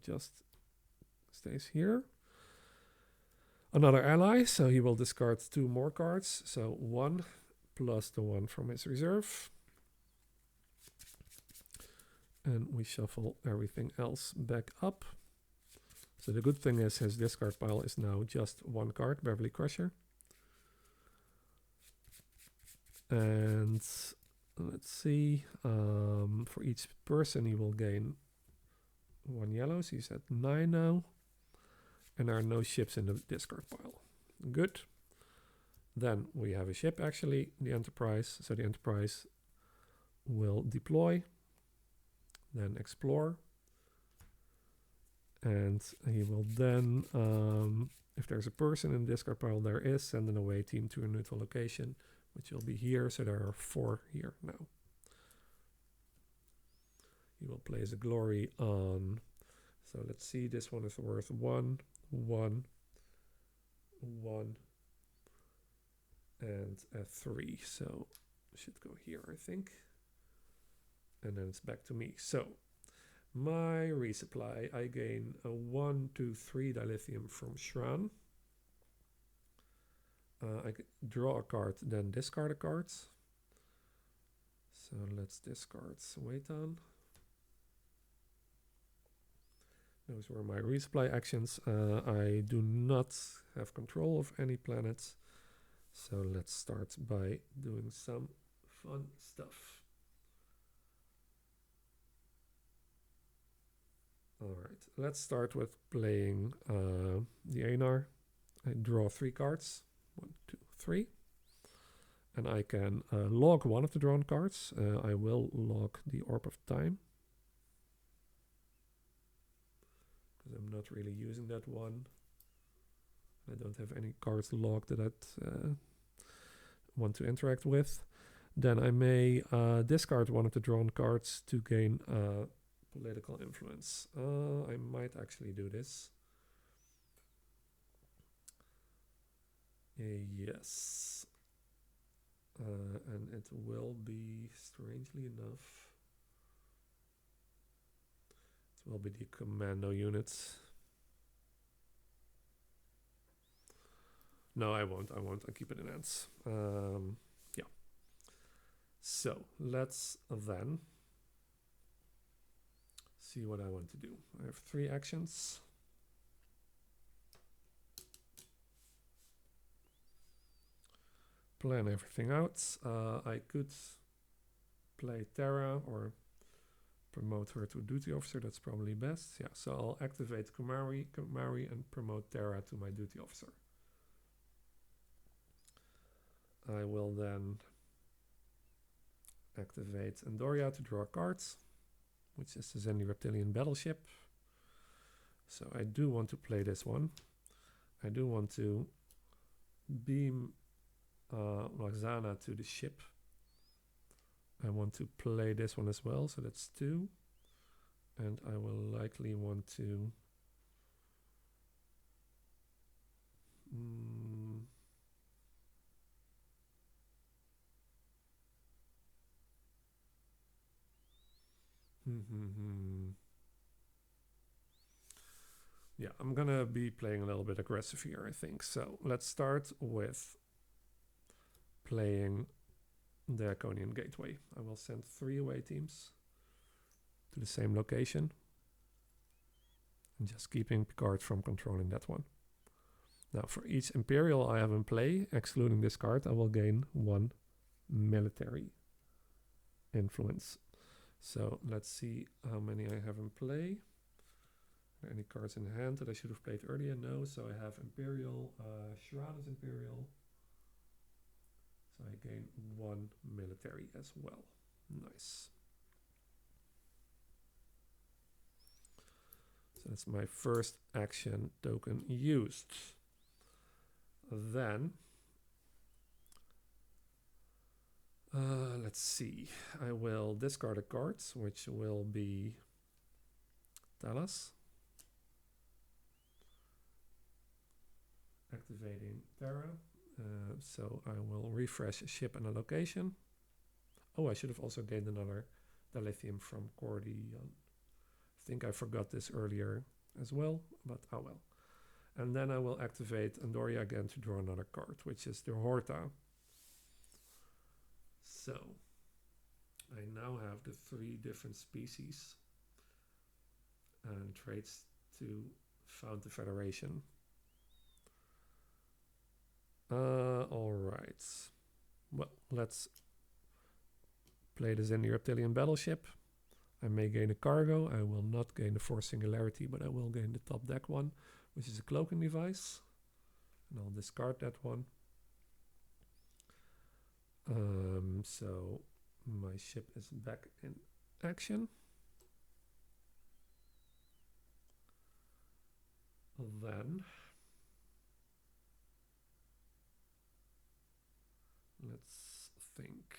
just stays here. Another ally, so he will discard 2 more cards. So 1 plus the 1 from his reserve. And we shuffle everything else back up. So the good thing is his discard pile is now just 1 card, Beverly Crusher. And let's see, for each person he will gain 1 yellow, so he's at 9 now. And there are no ships in the discard pile. Good. Then we have a ship actually, the Enterprise. So the Enterprise will deploy, then explore. And he will then, if there's a person in the discard pile, there is, send an away team to a neutral location, which will be here. So there are 4 here now. He will place a glory on. So let's see, this one is worth 1, 1, 1, and a 3. So it should go here, I think. And then it's back to me. So my resupply, I gain a 1, 2, 3 dilithium from Shran. I draw a card, then discard a card. So let's discard Waitan. Those were my resupply actions. I do not have control of any planets. So let's start by doing some fun stuff. Alright, let's start with playing the Anar. I draw 3 cards. 1, 2, 3. And I can log one of the drawn cards. I will log the Orb of Time, because I'm not really using that one. I don't have any cards logged that I want to interact with. Then I may discard one of the drawn cards to gain political influence. I might actually do this. Yes. And it will be, strangely enough, it will be the commando units. No, I won't. I'll keep it in ants. Yeah. So let's then see what I want to do. I have 3 actions. Plan everything out. I could play Terra or promote her to duty officer. That's probably best. Yeah, so I'll activate Kumari, and promote Terra to my duty officer. I will then activate Andoria to draw cards, which is the Zendy Reptilian battleship. So I do want to play this one. I do want to beam Lagzana to the ship. I want to play this one as well, so that's 2. And I will likely want to Mm. Yeah, I'm gonna be playing a little bit aggressive here, I think. So let's start with playing the Iconian Gateway. I will send 3 away teams to the same location. And just keeping Picard from controlling that one. Now, for each Imperial I have in play, excluding this card, I will gain 1 military influence. So let's see how many I have in play. Are there any cards in hand that I should have played earlier? No, so I have Imperial. Shran is Imperial. So I gain 1 military as well. Nice. So that's my first action token used. Then, let's see. I will discard a card, which will be Talas. Activating Terra. So I will refresh a ship and a location. Oh, I should have also gained another dilithium from Cordy. I think I forgot this earlier as well, but oh well. And then I will activate Andoria again to draw another card, which is the Horta. So I now have the 3 different species and traits to found the Federation. All right. Well, let's play this in the Reptilian Battleship. I may gain a cargo. I will not gain the Force Singularity, but I will gain the top deck one, which is a cloaking device. And I'll discard that one. So my ship is back in action. Then let's think.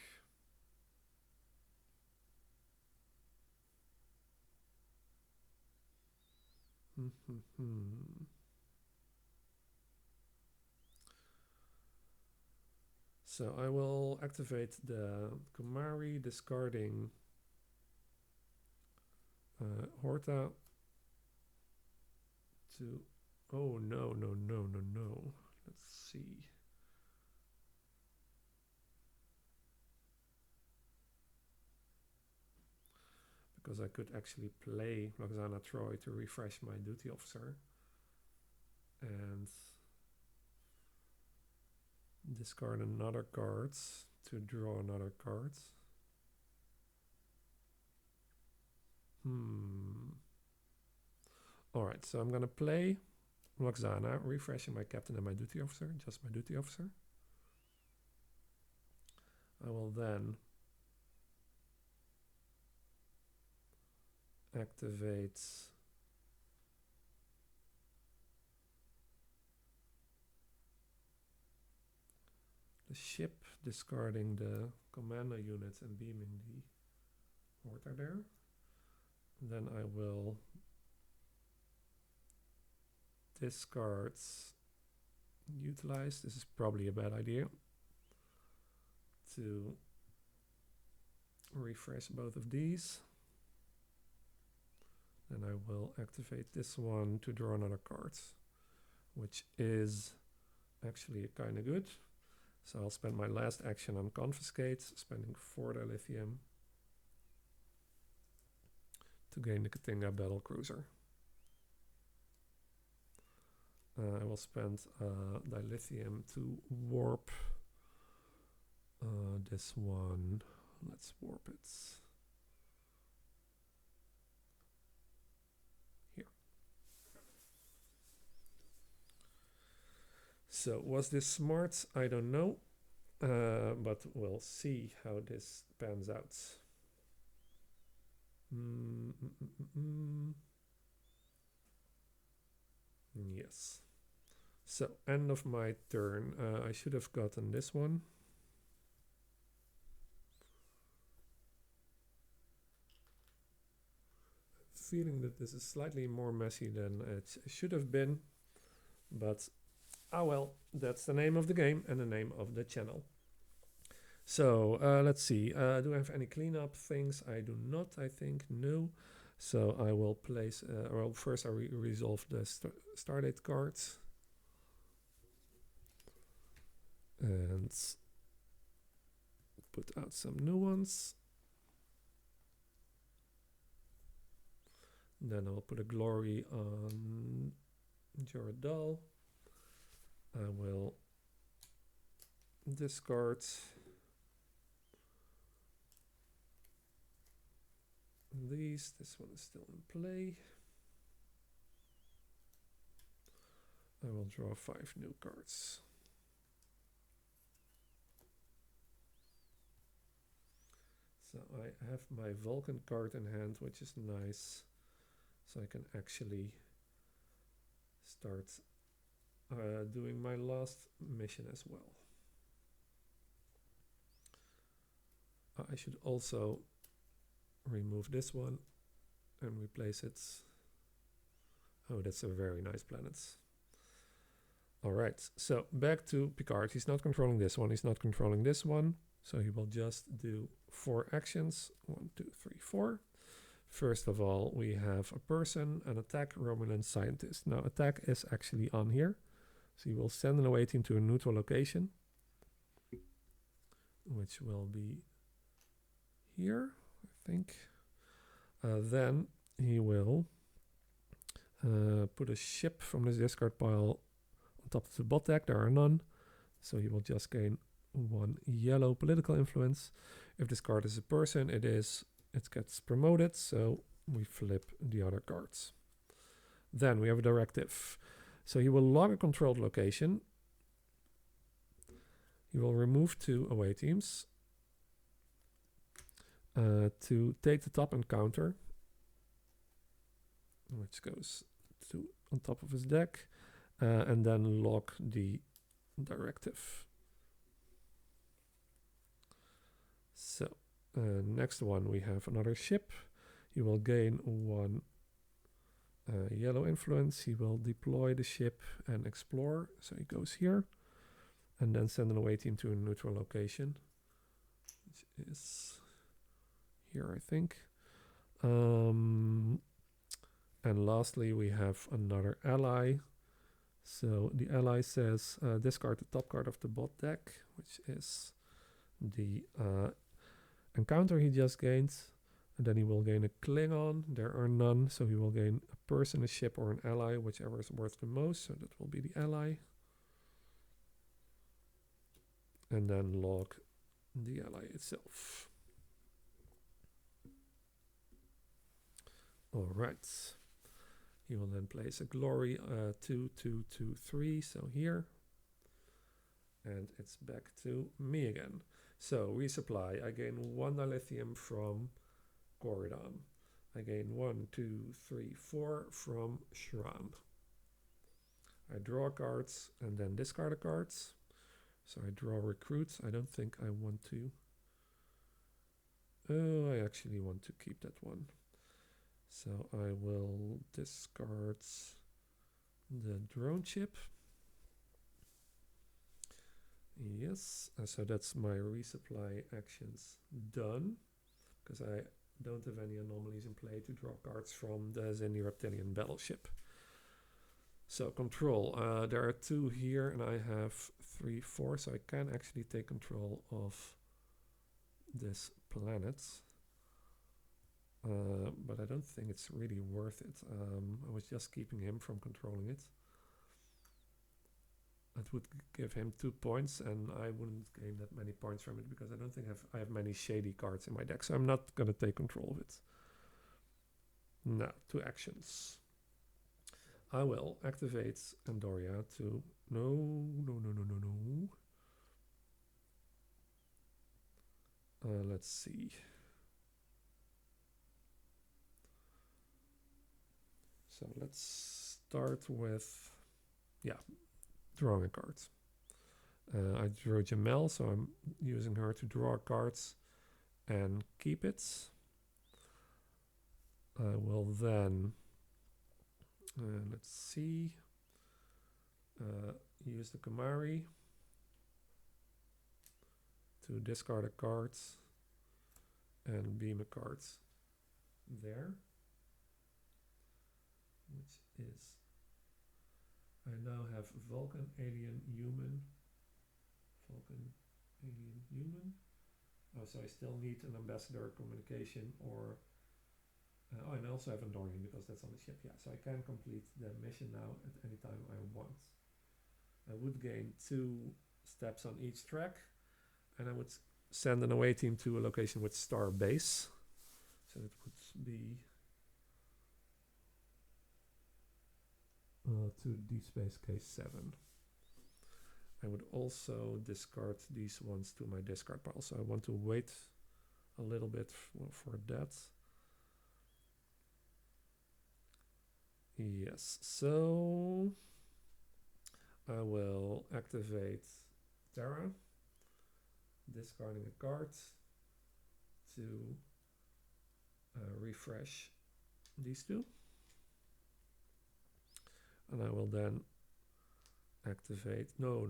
So I will activate the Kumari, discarding Horta to... Oh, no. Let's see. Because I could actually play Roxana Troy to refresh my duty officer. And discard another card to draw another card. Alright, so I'm gonna play Roxana, refreshing my captain and my duty officer, just my duty officer. I will then activate the ship, discarding the commando units and beaming the Horta there. Then I will discard, utilize, this is probably a bad idea, to refresh both of these. Then I will activate this one to draw another card, which is actually kind of good. So I'll spend my last action on Confiscate, spending 4 dilithium to gain the Katinga Battlecruiser. I will spend dilithium to warp this one. Let's warp it. Here. So was this smart? I don't know. But we'll see how this pans out. Yes. So, end of my turn. I should have gotten this one. Feeling that this is slightly more messy than it should have been, but Ah well, that's the name of the game and the name of the channel. So let's see. Do I have any cleanup things? I do not, I think. No. So I will place, well, first I resolve the stardate cards. And put out some new ones. Then I'll put a glory on Joradal. I will discard these. This one is still in play. I will draw 5 new cards. So I have my Vulcan card in hand, which is nice. So I can actually start doing my last mission as well. I should also remove this one and replace it. Oh, that's a very nice planet. All right, so back to Picard. He's not controlling this one. He's not controlling this one. So he will just do 4 actions. 1, 2, 3, 4. First of all, we have a person, an attack, Romulan scientist. Now, attack is actually on here. So he will send an away team to a neutral location, which will be here, I think. Then he will put a ship from this discard pile on top of the bot deck. There are none. So he will just gain 1 yellow political influence. If this card is a person, it gets promoted. So we flip the other cards. Then we have a directive. So he will log a controlled location. He will remove 2 away teams to take the top encounter, which goes to on top of his deck, and then log the directive. So next one, we have another ship. He will gain 1 yellow influence. He will deploy the ship and explore. So he goes here and then send an away team to a neutral location, which is here, I think. And lastly, we have another ally. So the ally says discard the top card of the bot deck, which is the encounter he just gained. And then he will gain a Klingon. There are none, so he will gain a person, a ship, or an ally, whichever is worth the most. So that will be the ally. And then log the ally itself. All right. He will then place a glory 2, 2, 2, 3. So here. And it's back to me again. So resupply. I gain 1 dilithium from Gordon. I gain 1, 2, 3, 4 from Shran. I draw cards and then discard the cards. So I draw recruits. I don't think I want to. Oh, I actually want to keep that one. So I will discard the drone ship. Yes, so that's my resupply actions done, because I don't have any anomalies in play to draw cards from the Zindi Reptilian battleship. So control, there are 2 here and I have 3, 4, so I can actually take control of this planet. But I don't think it's really worth it. I was just keeping him from controlling it. That would give him 2 points, and I wouldn't gain that many points from it because I don't think I have many shady cards in my deck, so I'm not going to take control of it. Now, 2 actions. I will activate Andoria to... No. Let's see. So let's start with... Yeah. Drawing a card. I drew Jamel, so I'm using her to draw cards and keep it. I will then, let's see, use the Kamari to discard a card and beam a card there, which is, I now have Vulcan, Alien, Human, Vulcan, Alien, Human. Oh, so I still need an ambassador communication, or oh, and I also have Andorian because that's on the ship. Yeah, so I can complete the mission now at any time I want. I would gain 2 steps on each track, and I would send an away team to a location with star base. So it would be to Deep Space K7. I would also discard these ones to my discard pile. So I want to wait a little bit for that. Yes, so I will activate Terra, discarding a card to refresh these 2. And I will then activate, no,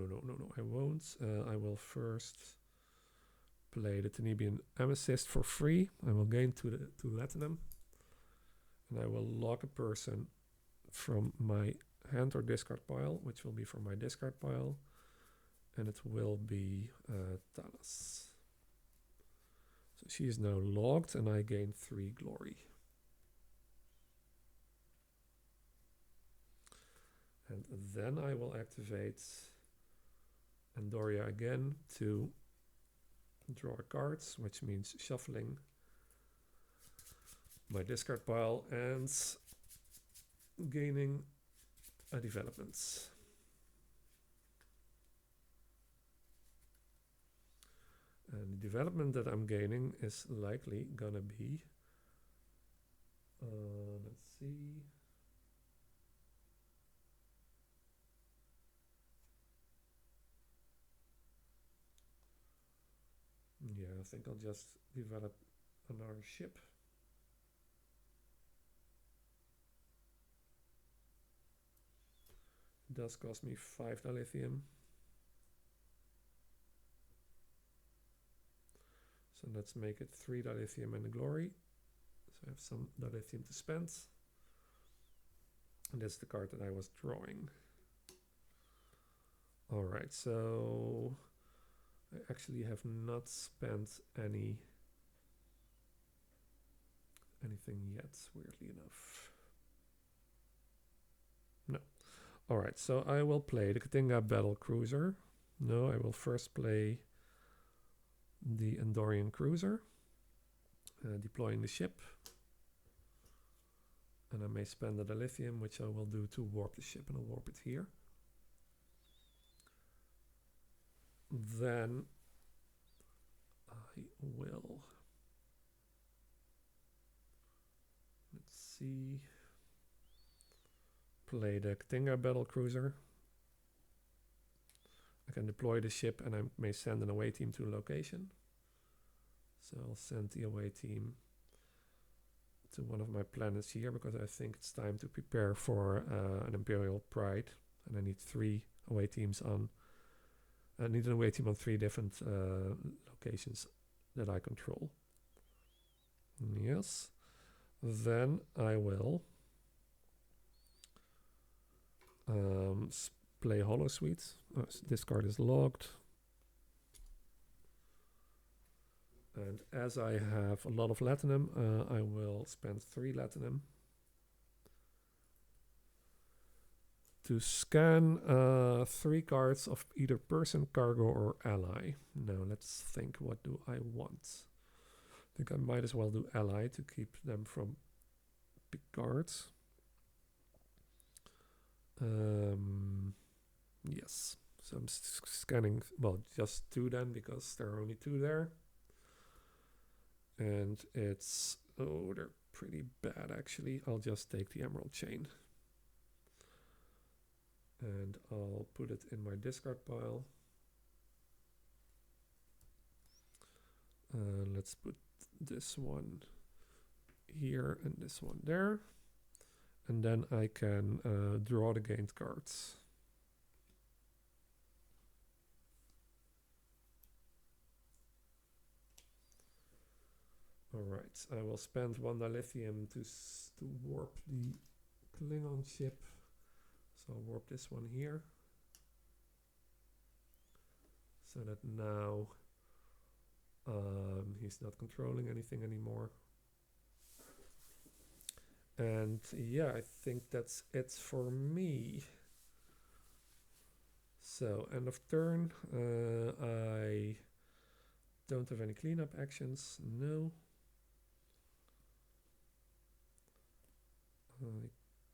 I won't. I will first play the Tenebian Amethyst for free. I will gain 2 Latinum, and I will lock a person from my hand or discard pile, which will be from my discard pile, and it will be Talas. So she is now logged, and I gain 3 glory. And then I will activate Andoria again to draw cards, which means shuffling my discard pile and gaining a development. And the development that I'm gaining is likely gonna be, let's see. Yeah, I think I'll just develop another ship. It does cost me 5 dilithium. So let's make it 3 dilithium and a glory. So I have some dilithium to spend. And that's the card that I was drawing. Alright, so I actually have not spent anything yet, weirdly enough. No. Alright, so I will play the Katinga Battle Cruiser. No, I will first play the Andorian Cruiser, deploying the ship. And I may spend the dilithium, which I will do to warp the ship, and I'll warp it here. Then I will, let's see, play the Katinga Battle Cruiser. I can deploy the ship, and I may send an away team to a location. So I'll send the away team to one of my planets here, because I think it's time to prepare for an Imperial Pride, and I need 3 away teams on. I need an away team on 3 different locations that I control. Yes. Then I will play Holosuite. This card is logged. And as I have a lot of Latinum, I will spend 3 Latinum to scan 3 cards of either person, cargo, or ally. Now let's think, what do I want? I think I might as well do ally to keep them from Picard. Yes, so I'm scanning, well, just 2 then, because there are only 2 there. And it's, oh, they're pretty bad actually. I'll just take the Emerald Chain. And I'll put it in my discard pile. Let's put this one here and this one there. And then I can draw the gained cards. Alright, I will spend 1 dilithium to warp the Klingon ship. So I'll warp this one here. So that now he's not controlling anything anymore. And yeah, I think that's it for me. So end of turn. I don't have any cleanup actions. No. I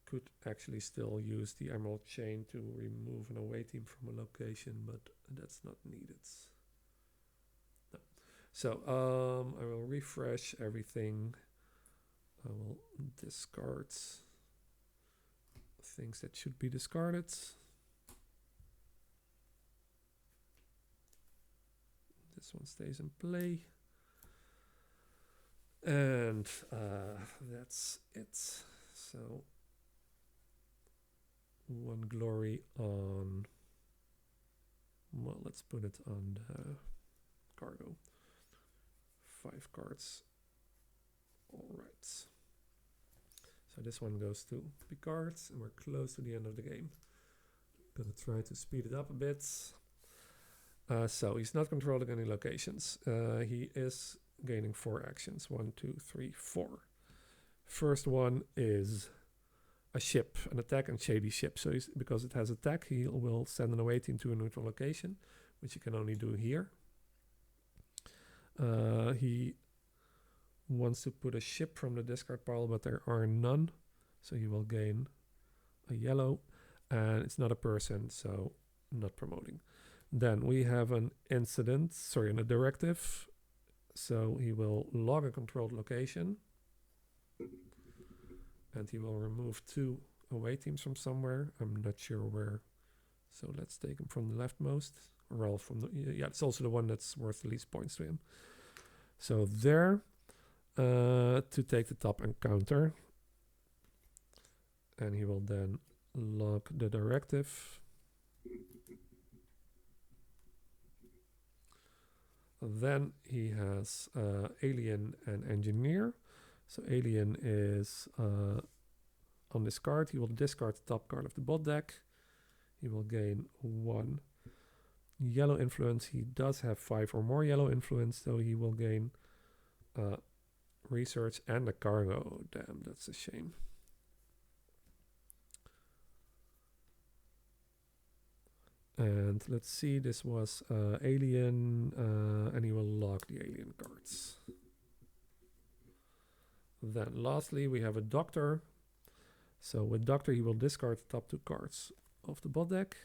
could actually still use the emerald chain to remove an away team from a location, but that's not needed. No. So I will refresh everything. I will discard things that should be discarded. This one stays in play. And that's it. So 1 glory on, well, let's put it on the cargo. 5 cards. All right. So this one goes to Picard, and we're close to the end of the game. Gonna try to speed it up a bit. So he's not controlling any locations. He is gaining 4 actions. 1, 2, 3, 4. First one is a ship, an attack and shady ship. So because it has attack, he will send an away team to a neutral location, which you can only do here. He wants to put a ship from the discard pile, but there are none. So he will gain a yellow, and it's not a person, so not promoting. Then we have an incident, sorry, a directive. So he will log a controlled location. And he will remove 2 away teams from somewhere. I'm not sure where. So let's take him from the leftmost. Or from the, yeah, it's also the one that's worth the least points to him. So there, to take the top and counter. And he will then log the directive. Then he has alien and engineer. So alien is on this card. He will discard the top card of the bot deck. He will gain 1 yellow influence. He does have 5 or more yellow influence, so he will gain research and a cargo. Damn, that's a shame. And let's see, this was alien, and he will log the alien cards. Then lastly, we have a doctor. So with doctor, he will discard the top 2 cards of the bot deck.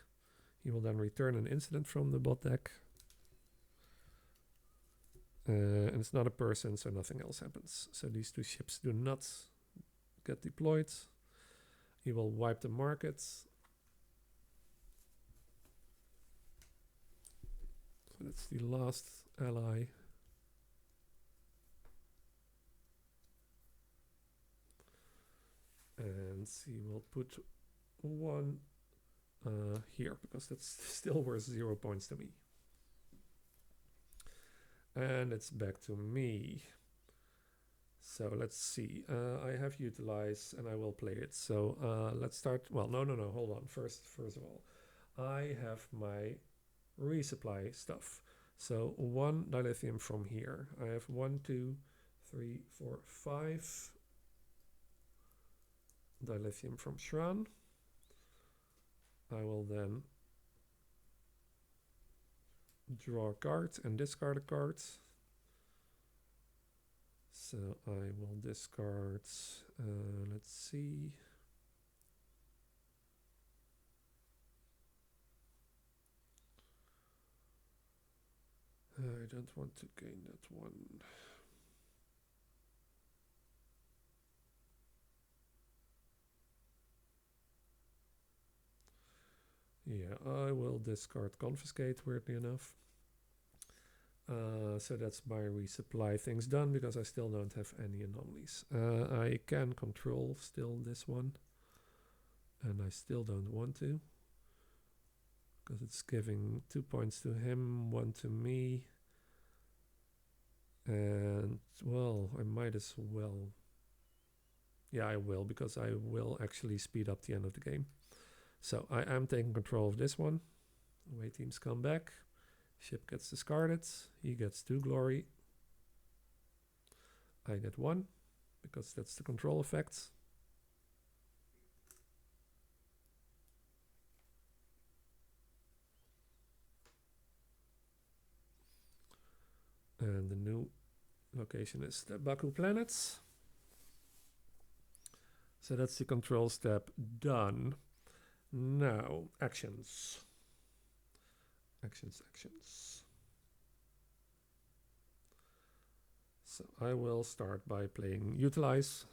He will then return an incident from the bot deck. And it's not a person, so nothing else happens. So these 2 ships do not get deployed. He will wipe the markets. So that's the last ally. And he will put 1 here, because that's still worth 0 points to me. And it's back to me. So let's see. I have utilized, and I will play it. So let's start. Well, no, hold on. First of all, I have my resupply stuff. So 1 dilithium from here. I have 1, 2, 3, 4, 5 dilithium from Shran. I will then draw a card and discard a card. So I will discard, let's see. I don't want to gain that one. Yeah, I will discard confiscate, weirdly enough. So that's my resupply things done, because I still don't have any anomalies. I can control still this one, and I still don't want to, because it's giving 2 points to him, 1 to me. And, well, I might as well. Yeah, I will, because I will actually speed up the end of the game. So I am taking control of this one. Away teams come back. Ship gets discarded. He gets 2 glory. I get 1, because that's the control effect. And the new location is the Baku planets. So that's the control step done. Now, actions. Actions. So I will start by playing utilize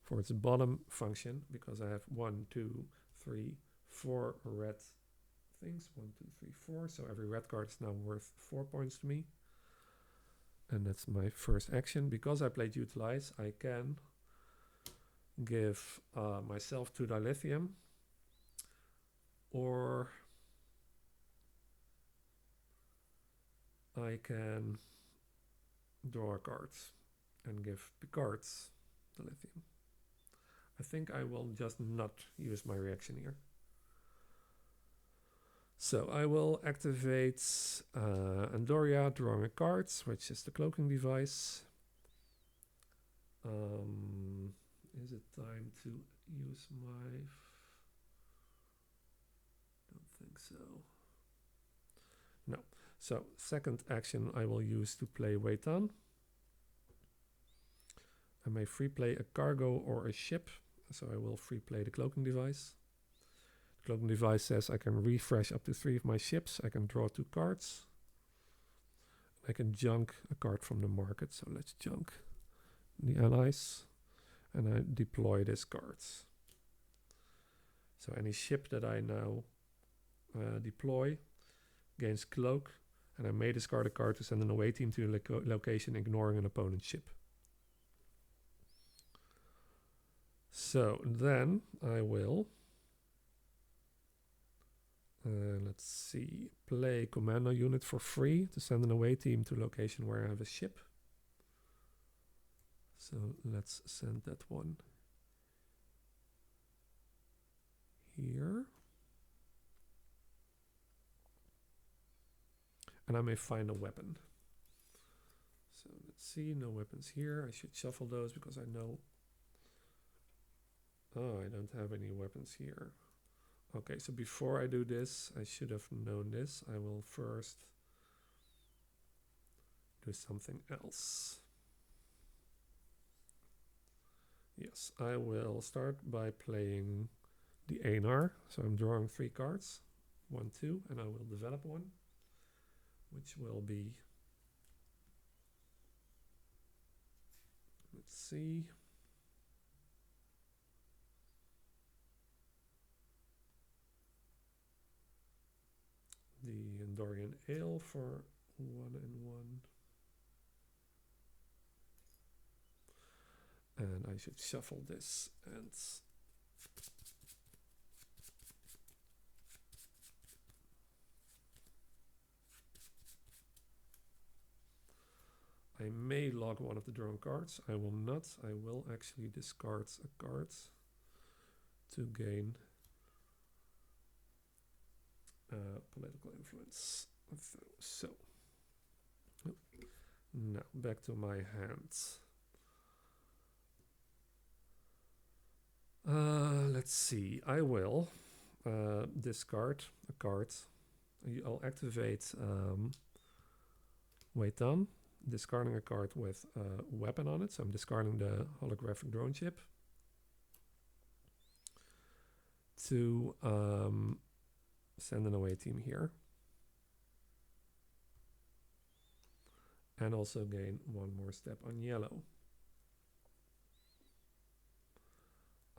for its bottom function, because I have 1, 2, 3, 4 red things. 1, 2, 3, 4. So every red card is now worth 4 points to me. And that's my first action. Because I played utilize, I can give myself 2 dilithium, or I can draw a card and give Picard dilithium. I think I will just not use my reaction here. So I will activate Andoria, drawing a card, which is the cloaking device. Is it time to use my... Don't think so. No. So second action I will use to play Weitan. I may free play a cargo or a ship. So I will free play the cloaking device. The cloaking device says I can refresh up to 3 of my ships. I can draw 2 cards. I can junk a card from the market. So let's junk the allies. And I deploy this cards. So any ship that I now deploy gains cloak, and I may discard a card to send an away team to a location ignoring an opponent's ship. So then I will, let's see, play commando unit for free to send an away team to a location where I have a ship. So let's send that one here. And I may find a weapon. So let's see, no weapons here. I should shuffle those because I know... Oh, I don't have any weapons here. Okay, so before I do this, I should have known this. I will first do something else. Yes, I will start by playing the Einar. So I'm drawing 3 cards. 1, 2, and I will develop one, which will be... Let's see... the Andorian Ale for 1 and 1. And I should shuffle this and... I may log one of the drawn cards. I will not. I will actually discard a card to gain political influence. So now back to my hands. Let's see. I will discard a card. I'll activate Weitan, discarding a card with a weapon on it. So I'm discarding the holographic drone chip to send an away team here. And also gain 1 more step on yellow.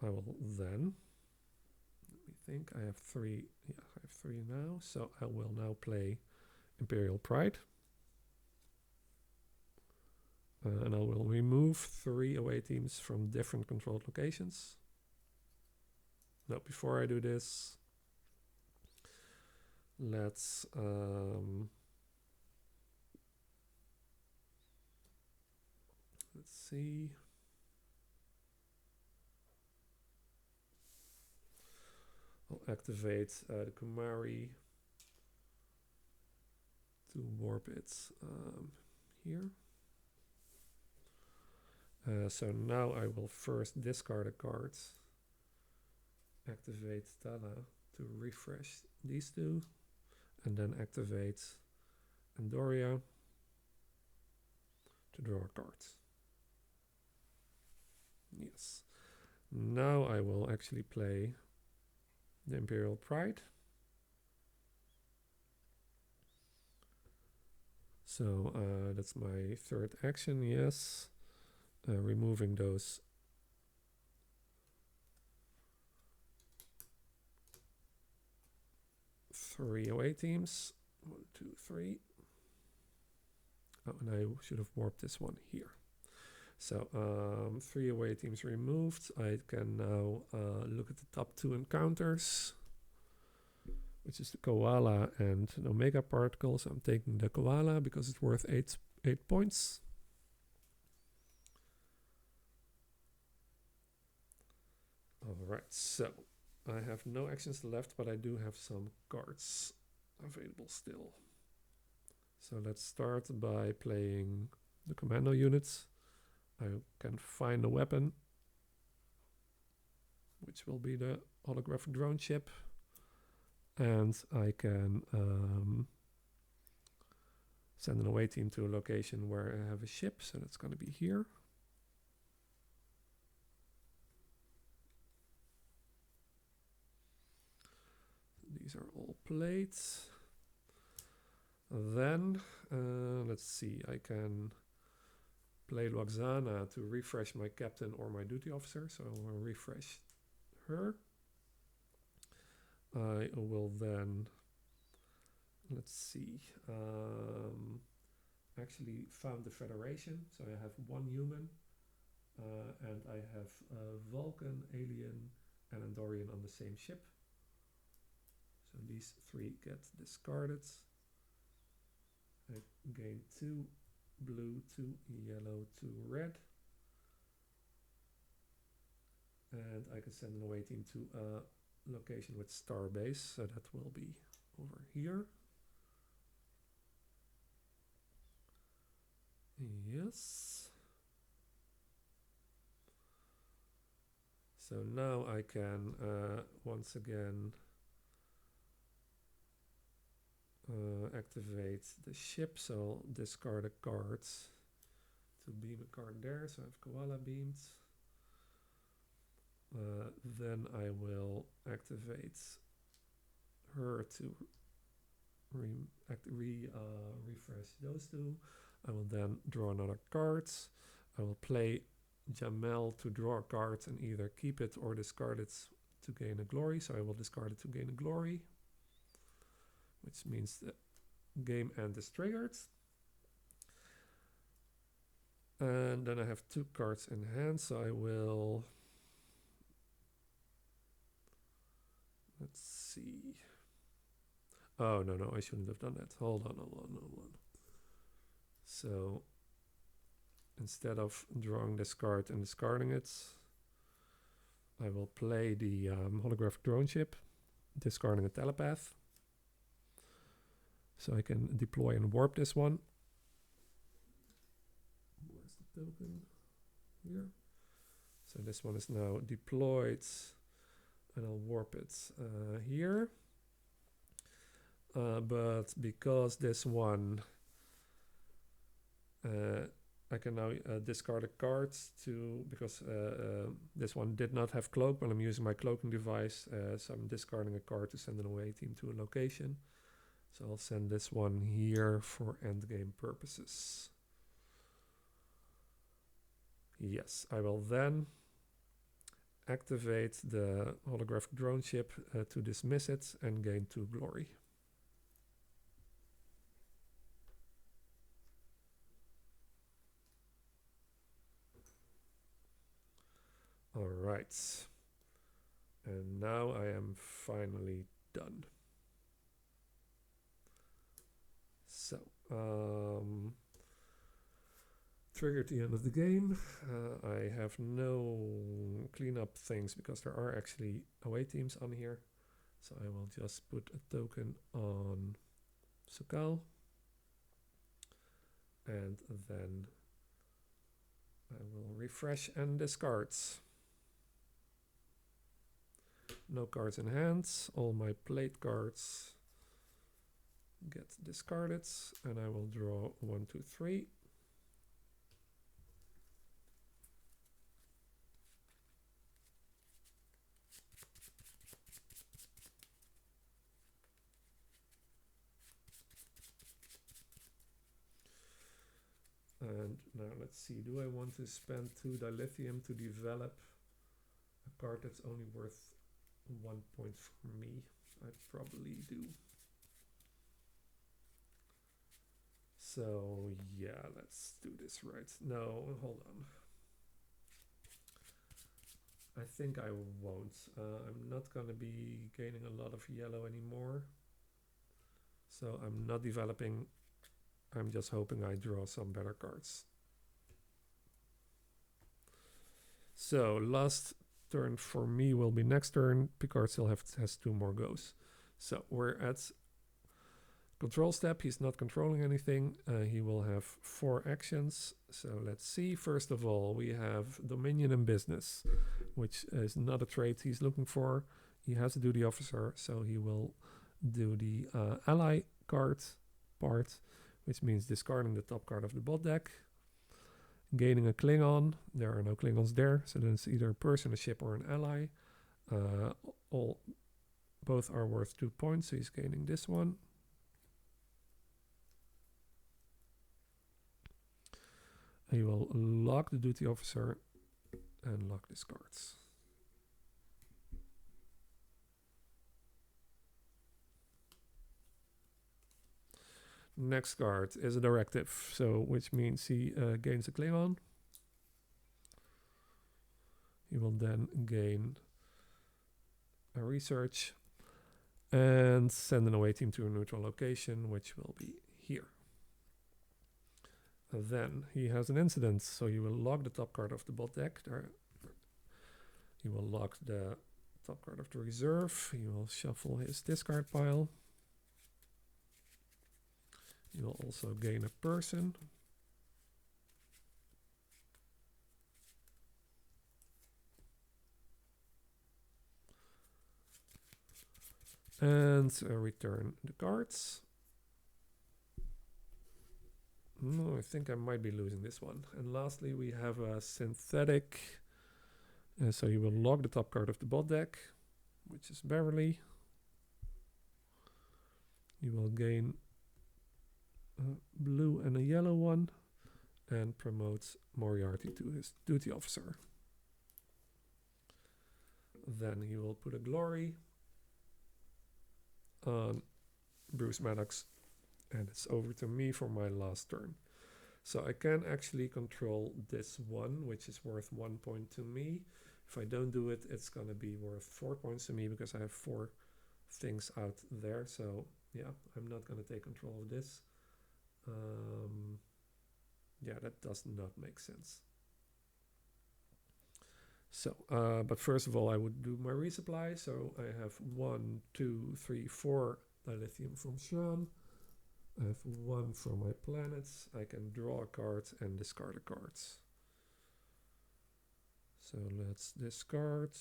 I will then, let me think, I have 3, yeah, I have 3 now. So I will now play Imperial Pride. And I will remove 3 away teams from different controlled locations. Now, before I do this, let's Let's see. I'll activate the Kumari to warp it here. So now I will first discard a card, activate Tala to refresh these two, and then activate Andoria to draw a card. Yes. Now I will actually play the Imperial Pride. So that's my third action, yes. Removing those three away teams. 1, 2, 3. Oh, and I should have warped this one here. So 3 away teams removed. I can now look at the top 2 encounters, which is the Koala and an Omega Particle. So I'm taking the Koala because it's worth 8 points. Alright, so I have no actions left, but I do have some cards available still. So let's start by playing the commando units. I can find a weapon, which will be the holographic drone ship. And I can send an away team to a location where I have a ship, so that's going to be here. These are all played. Then, let's see, I can play Loxana to refresh my captain or my duty officer, so I will refresh her. I will then, let's see, actually found the Federation, so I have 1 human, and I have Vulcan, Alien, and Andorian on the same ship. So these 3 get discarded. I gain 2 blue, 2 yellow, 2 red. And I can send an away team to a location with Starbase, so that will be over here. Yes. So now I can once again activate the ship, so I'll discard a card to beam a card there, so I have Koala beamed. Then I will activate her to refresh those 2. I will then draw another card. I will play Jamel to draw a card and either keep it or discard it to gain a glory. So I will discard it to gain a glory, which means the game end is triggered. And then I have 2 cards in hand, so I will... Let's see. Oh, no, I shouldn't have done that. Hold on. So instead of drawing this card and discarding it, I will play the holographic drone ship, discarding a telepath. So I can deploy and warp this one. Where's the token? Here. So this one is now deployed, and I'll warp it here. But because this one, I can now discard a card because this one did not have cloak, but I'm using my cloaking device, so I'm discarding a card to send an away team to a location. So I'll send this one here for endgame purposes. Yes, I will then activate the holographic drone ship to dismiss it and gain 2 glory. All right. And now I am finally done. So, triggered the end of the game. I have no cleanup things because there are actually away teams on here. So I will just put a token on Sokal. And then I will refresh and discards. No cards in hands. All my played cards get discarded. And I will draw 1, 2, 3. And now let's see, do I want to spend 2 dilithium to develop a card that's only worth 1 point for me? I probably do. So yeah, let's do this right. No, hold on. I think I won't. I'm not going to be gaining a lot of yellow anymore. So I'm not developing. I'm just hoping I draw some better cards. So last turn for me will be next turn. Picard still has 2 more goes. So we're at control step. He's not controlling anything. He will have 4 actions. So let's see. First of all, we have Dominion and Business, which is not a trait he's looking for. He has to do the officer, so he will do the ally card part, which means discarding the top card of the bot deck. Gaining a Klingon. There are no Klingons there, so then it's either a person, a ship, or an ally. Both are worth 2 points, so he's gaining this one. He will lock the duty officer and lock these cards. Next card is a directive, so which means he gains a Klingon. He will then gain a research and send an away team to a neutral location, which will be here. And then he has an incident, so you will lock the top card of the bot deck. He will lock the top card of the reserve. He will shuffle his discard pile. You will also gain a person. And return the cards. No, I think I might be losing this one. And lastly, we have a synthetic. So you will log the top card of the bot deck, which is Beverly. You will gain a blue and a yellow one and promotes Moriarty to his duty officer. Then he will put a glory on Bruce Maddox, and it's over to me for my last turn. So I can actually control this one, which is worth 1 point to me. If I don't do it, it's going to be worth 4 points to me because I have 4 things out there. So yeah, I'm not going to take control of this. Yeah, that does not make sense. So, but first of all, I would do my resupply. So I have 1, 2, 3, 4 dilithium from Shran. I have 1 from my planets. I can draw a card and discard a card. So let's discard.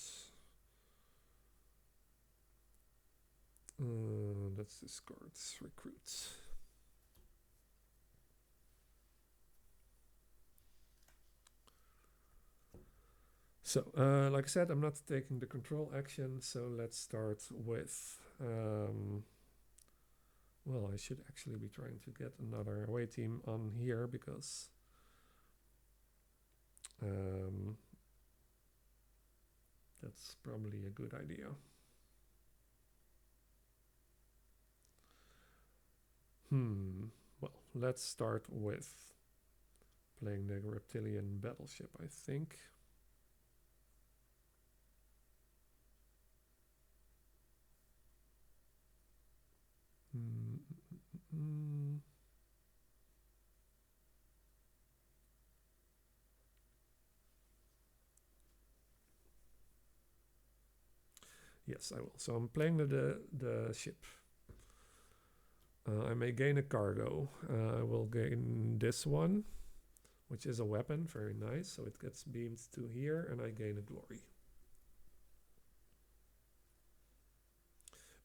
Let's discard recruits. So, like I said, I'm not taking the control action, so let's start with, well, I should actually be trying to get another away team on here because that's probably a good idea. Well, let's start with playing the reptilian battleship, I think. Yes, I will. So I'm playing the ship. I may gain a cargo. I will gain this one, which is a weapon. Very nice. So it gets beamed to here, and I gain a glory.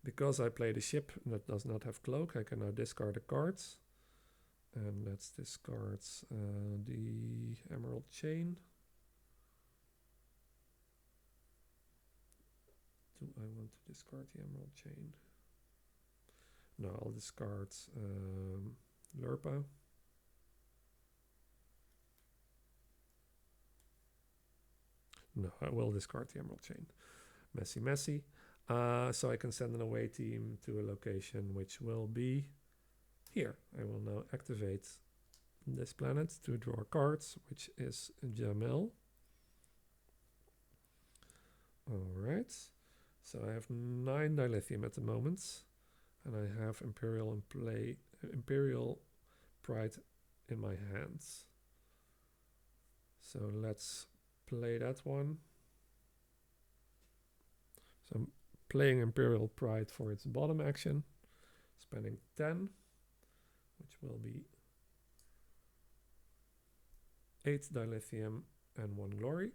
Because I played a ship that does not have cloak, I can now discard the cards. And let's discard the emerald chain. Do I want to discard the emerald chain? No, I'll discard Lurpa. No, I will discard the emerald chain. Messy, messy. So I can send an away team to a location which will be here. I will now activate this planet to draw cards, which is Jamel. Alright. So I have 9 dilithium at the moment. And I have Imperial Pride in my hands. So let's play that one. So I'm playing Imperial Pride for its bottom action, spending 10, which will be 8 dilithium and 1 glory.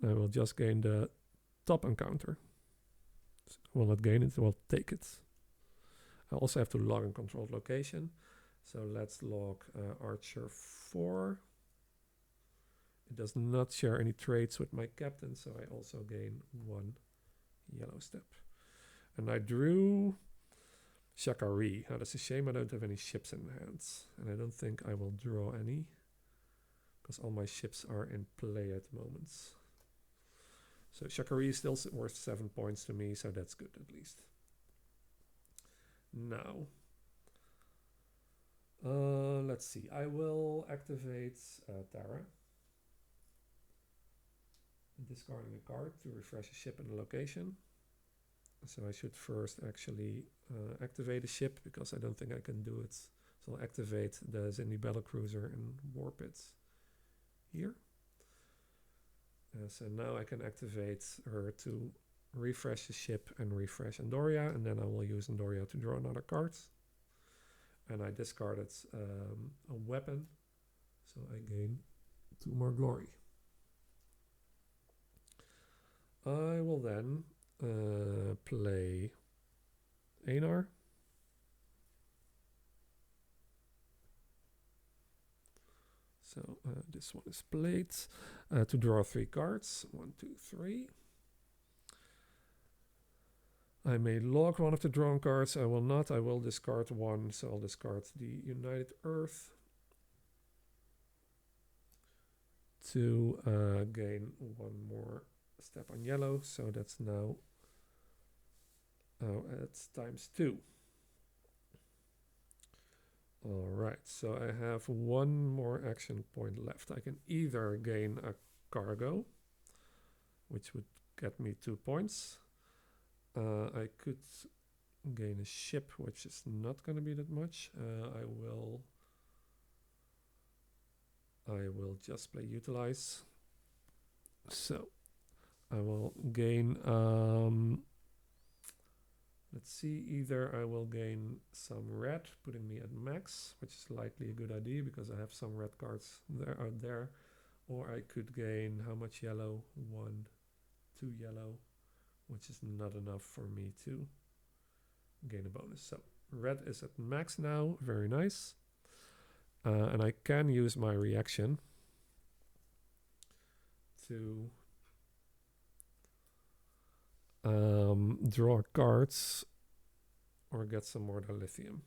I will just gain the top encounter. I will not gain it, I will take it. I also have to log a controlled location. So let's log Archer 4. It does not share any traits with my captain, so I also gain 1 yellow step. And I drew Shakari. That's a shame I don't have any ships in hands. And I don't think I will draw any, because all my ships are in play at the moment. So Shakari is still worth 7 points to me, so that's good at least. Now, let's see. I will activate Tara. Discarding a card to refresh a ship in a location. So I should first actually activate a ship, because I don't think I can do it. So I'll activate the Zindi Battlecruiser and warp it here. So now I can activate her to refresh the ship and refresh Andoria, and then I will use Andoria to draw another card. And I discarded a weapon, so I gain 2 more glory. I will then play Einar. So this one is played to draw 3 cards. 1, 2, 3. I may log one of the drawn cards. I will not. I will discard one. So I'll discard the United Earth to gain 1 more step on yellow. So that's now at ×2. All right, so I have 1 more action point left. I can either gain a cargo, which would get me 2 points. I could gain a ship, which is not going to be that much. I will just play utilize. So I will gain. Let's see, either I will gain some red, putting me at max, which is likely a good idea because I have some red cards out there. Or I could gain how much yellow? 1, 2 yellow, which is not enough for me to gain a bonus. So red is at max now, very nice. And I can use my reaction to draw cards or get some more dilithium.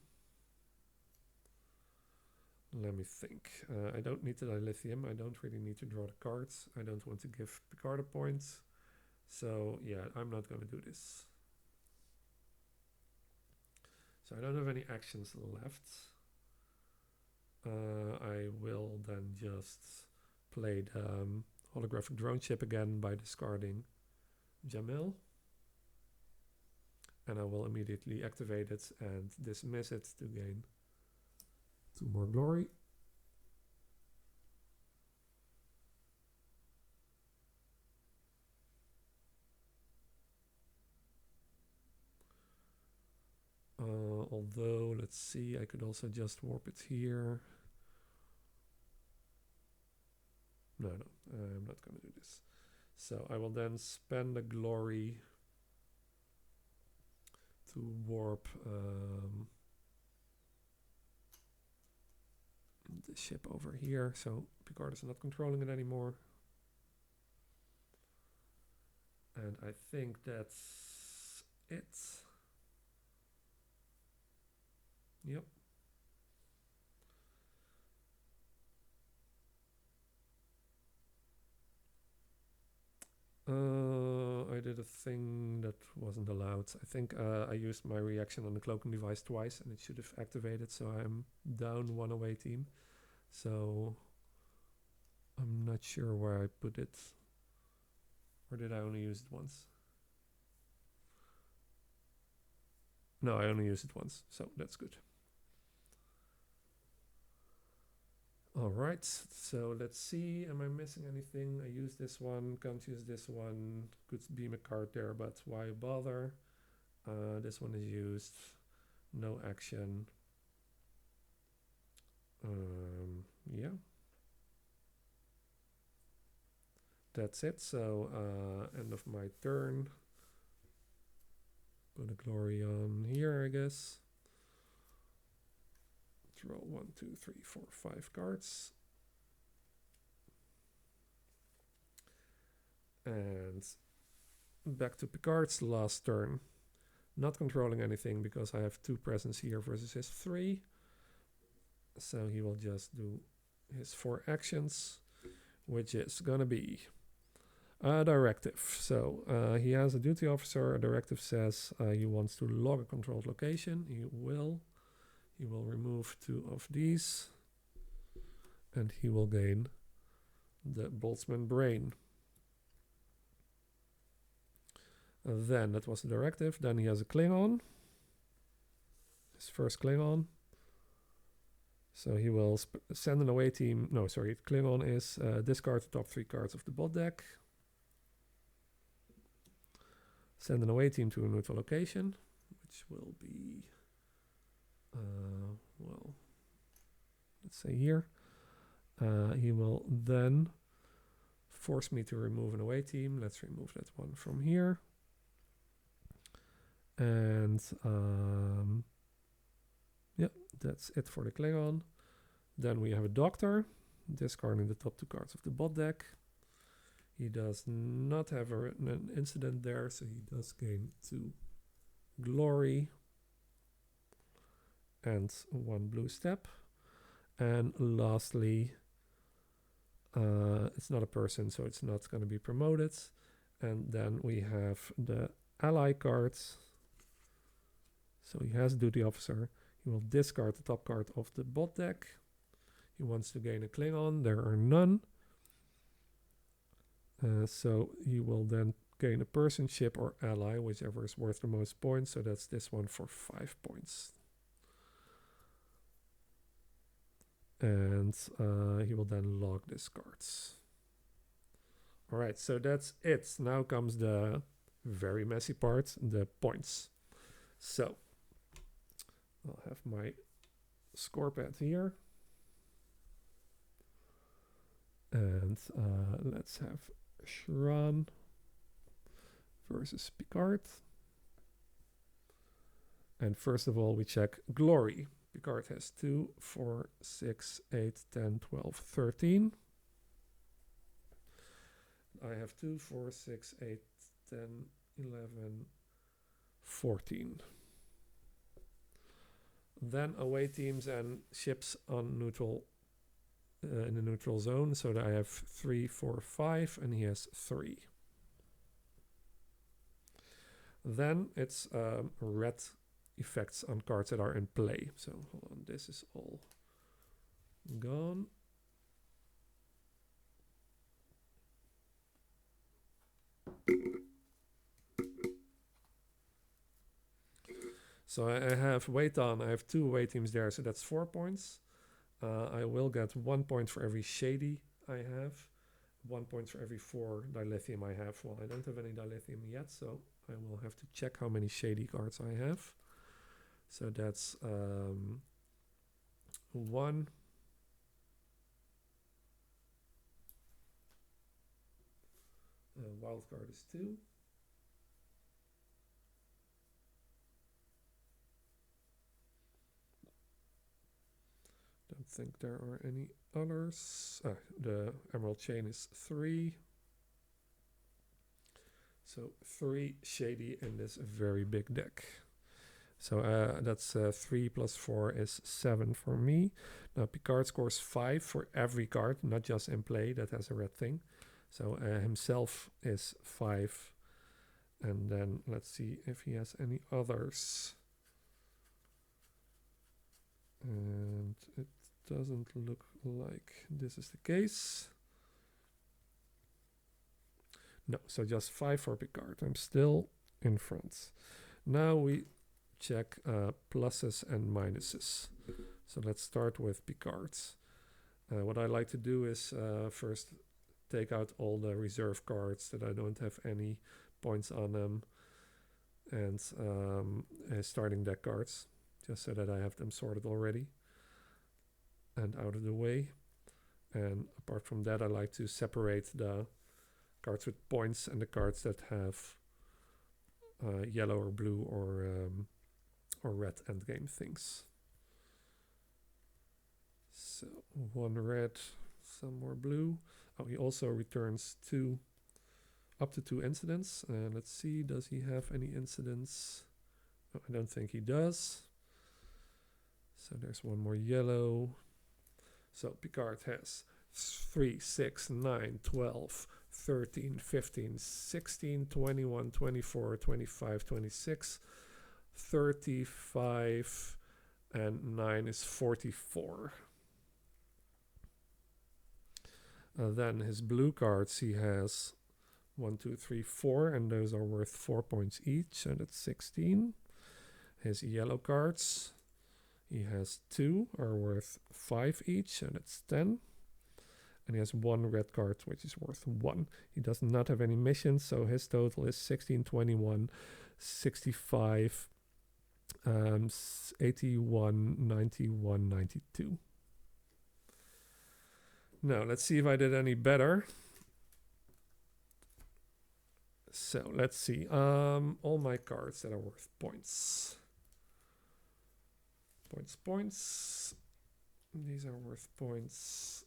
Let me think. I don't need the dilithium. I don't really need to draw the cards. I don't want to give Picard a point. So yeah, I'm not going to do this. So I don't have any actions left. I will then just play the holographic drone ship again by discarding Jamil. And I will immediately activate it and dismiss it to gain 2 more glory. Although, let's see, I could also just warp it here. No, I'm not going to do this. So I will then spend the glory to warp the ship over here. So Picard is not controlling it anymore. And I think that's it. Yep. I did a thing that wasn't allowed. I think I used my reaction on the cloaking device twice and it should have activated, so I'm down 1 away team. So I'm not sure where I put it. Or did I only use it once? No, I only used it once, so that's good. All right, so let's see. Am I missing anything? I use this one, can't use this one. Could beam a card there, but why bother? This one is used. No action. Yeah. That's it. So end of my turn. Put a glory on here, I guess. Draw 1, 2, 3, 4, 5 cards. And back to Picard's last turn. Not controlling anything because I have 2 presence here versus his 3. So he will just do his 4 actions, which is gonna be a directive. So he has a duty officer. A directive says he wants to log a controlled location. He will remove 2 of these, and he will gain the Boltzmann brain. Then that was the directive. Then he has a Klingon, his first Klingon. So he will send an away team. No, sorry, Klingon is discard the top 3 cards of the bot deck. Send an away team to a neutral location, which will be, well, let's say here. He will then force me to remove an away team. Let's remove that one from here. And yeah, that's it for the Klingon. Then we have a Doctor, discarding the top 2 cards of the bot deck. He does not have an incident there, so he does gain 2 glory and 1 blue step. And lastly, it's not a person, so it's not going to be promoted. And then we have the ally cards. So he has a duty officer. He will discard the top card of the bot deck. He wants to gain a Klingon. There are none. So he will then gain a person, ship, or ally, whichever is worth the most points. So that's this one for 5 points. And he will then log these cards. All right, so that's it. Now comes the very messy part, the points. So I'll have my score pad here. And let's have Shran versus Picard. And first of all, we check glory. Picard has 2, 4, 6, 8, 10, 12, 13. I have 2, 4, 6, 8, 10, 11, 14. Then away teams and ships on neutral, in the neutral zone. So that I have 3, 4, 5, and he has 3. Then it's red effects on cards that are in play. So hold on, this is all gone. So I have weight on, I have 2 away teams there, so that's 4 points. I will get 1 point for every shady I have, 1 point for every 4 dilithium I have. Well, I don't have any dilithium yet, so I will have to check how many shady cards I have. So that's 1. Wild card is 2. Don't think there are any others. The Emerald Chain is 3. So 3 shady in this very big deck. So that's 3 plus 4 is 7 for me. Now Picard scores 5 for every card, not just in play that has a red thing. So himself is 5. And then let's see if he has any others. And it doesn't look like this is the case. No, so just 5 for Picard. I'm still in front. Now we check pluses and minuses. So let's start with Picard's. What I like to do is first take out all the reserve cards that I don't have any points on them, and starting deck cards, just so that I have them sorted already and out of the way. And apart from that, I like to separate the cards with points and the cards that have yellow or blue or red endgame things. So 1 red, some more blue. Oh, he also returns up to 2 incidents. Let's see, does he have any incidents? Oh, I don't think he does. So there's 1 more yellow. So Picard has 3, 6, 9, 12, 13, 15, 16, 21, 24, 25, 26, 35, and 9 is 44. Then his blue cards, he has 1, 2, 3, 4, and those are worth 4 points each, and that's 16. His yellow cards, he has 2, are worth 5 each, and it's 10. And he has 1 red card, which is worth 1. He does not have any missions, so his total is 16, 21, 65, 81, 91, 92. Now, let's see if I did any better. So, let's see. All my cards that are worth points. Points. These are worth points.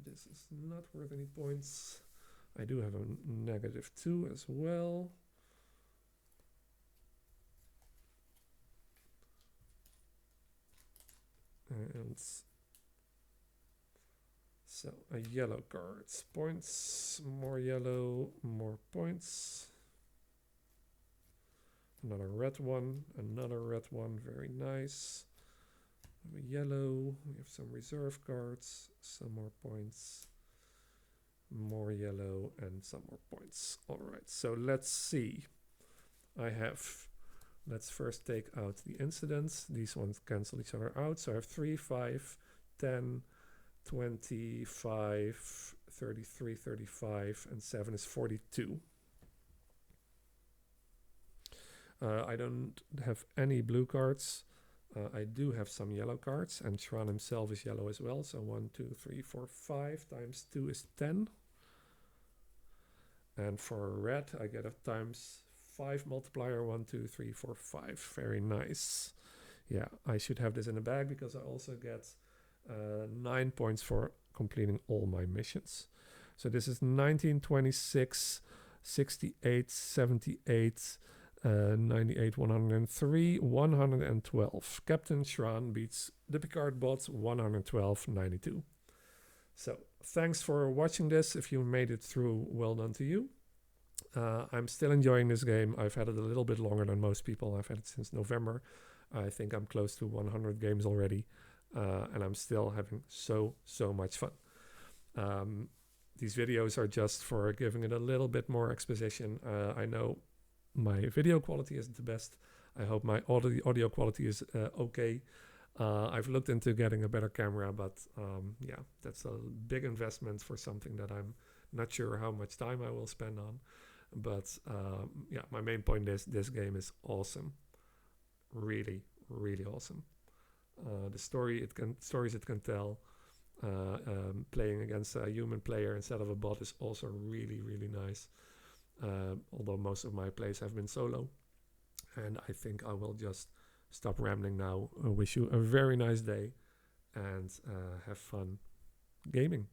This is not worth any points. I do have a -2 as well. And so a yellow card. Points, more yellow, more points. Another red one, very nice. Yellow, we have some reserve cards, some more points, more yellow, and some more points. All right, so let's see. Let's first take out the incidents. These ones cancel each other out. So I have 3, 5, 10, 25, 33, 35, and 7 is 42. I don't have any blue cards. I do have some yellow cards, and Shran himself is yellow as well. So 1, 2, 3, 4, 5 times 2 is 10. And for red, I get a times 5 multiplier, 1, 2, 3, 4, 5. Very nice. Yeah, I should have this in the bag because I also get 9 points for completing all my missions. So this is 19, 26, 68, 78, 98, 103, 112. Captain Shran beats the Picard bots 112, 92. So thanks for watching this. If you made it through, well done to you. I'm still enjoying this game. I've had it a little bit longer than most people. I've had it since November. I think I'm close to 100 games already. And I'm still having so much fun. These videos are just for giving it a little bit more exposition. I know my video quality isn't the best. I hope my audio quality is okay. I've looked into getting a better camera, but yeah, that's a big investment for something that I'm not sure how much time I will spend on. But yeah, my main point is this game is awesome. Really, really awesome. The stories it can tell, playing against a human player instead of a bot is also really, really nice. Although most of my plays have been solo. And I think I will just stop rambling now. I wish you a very nice day and have fun gaming.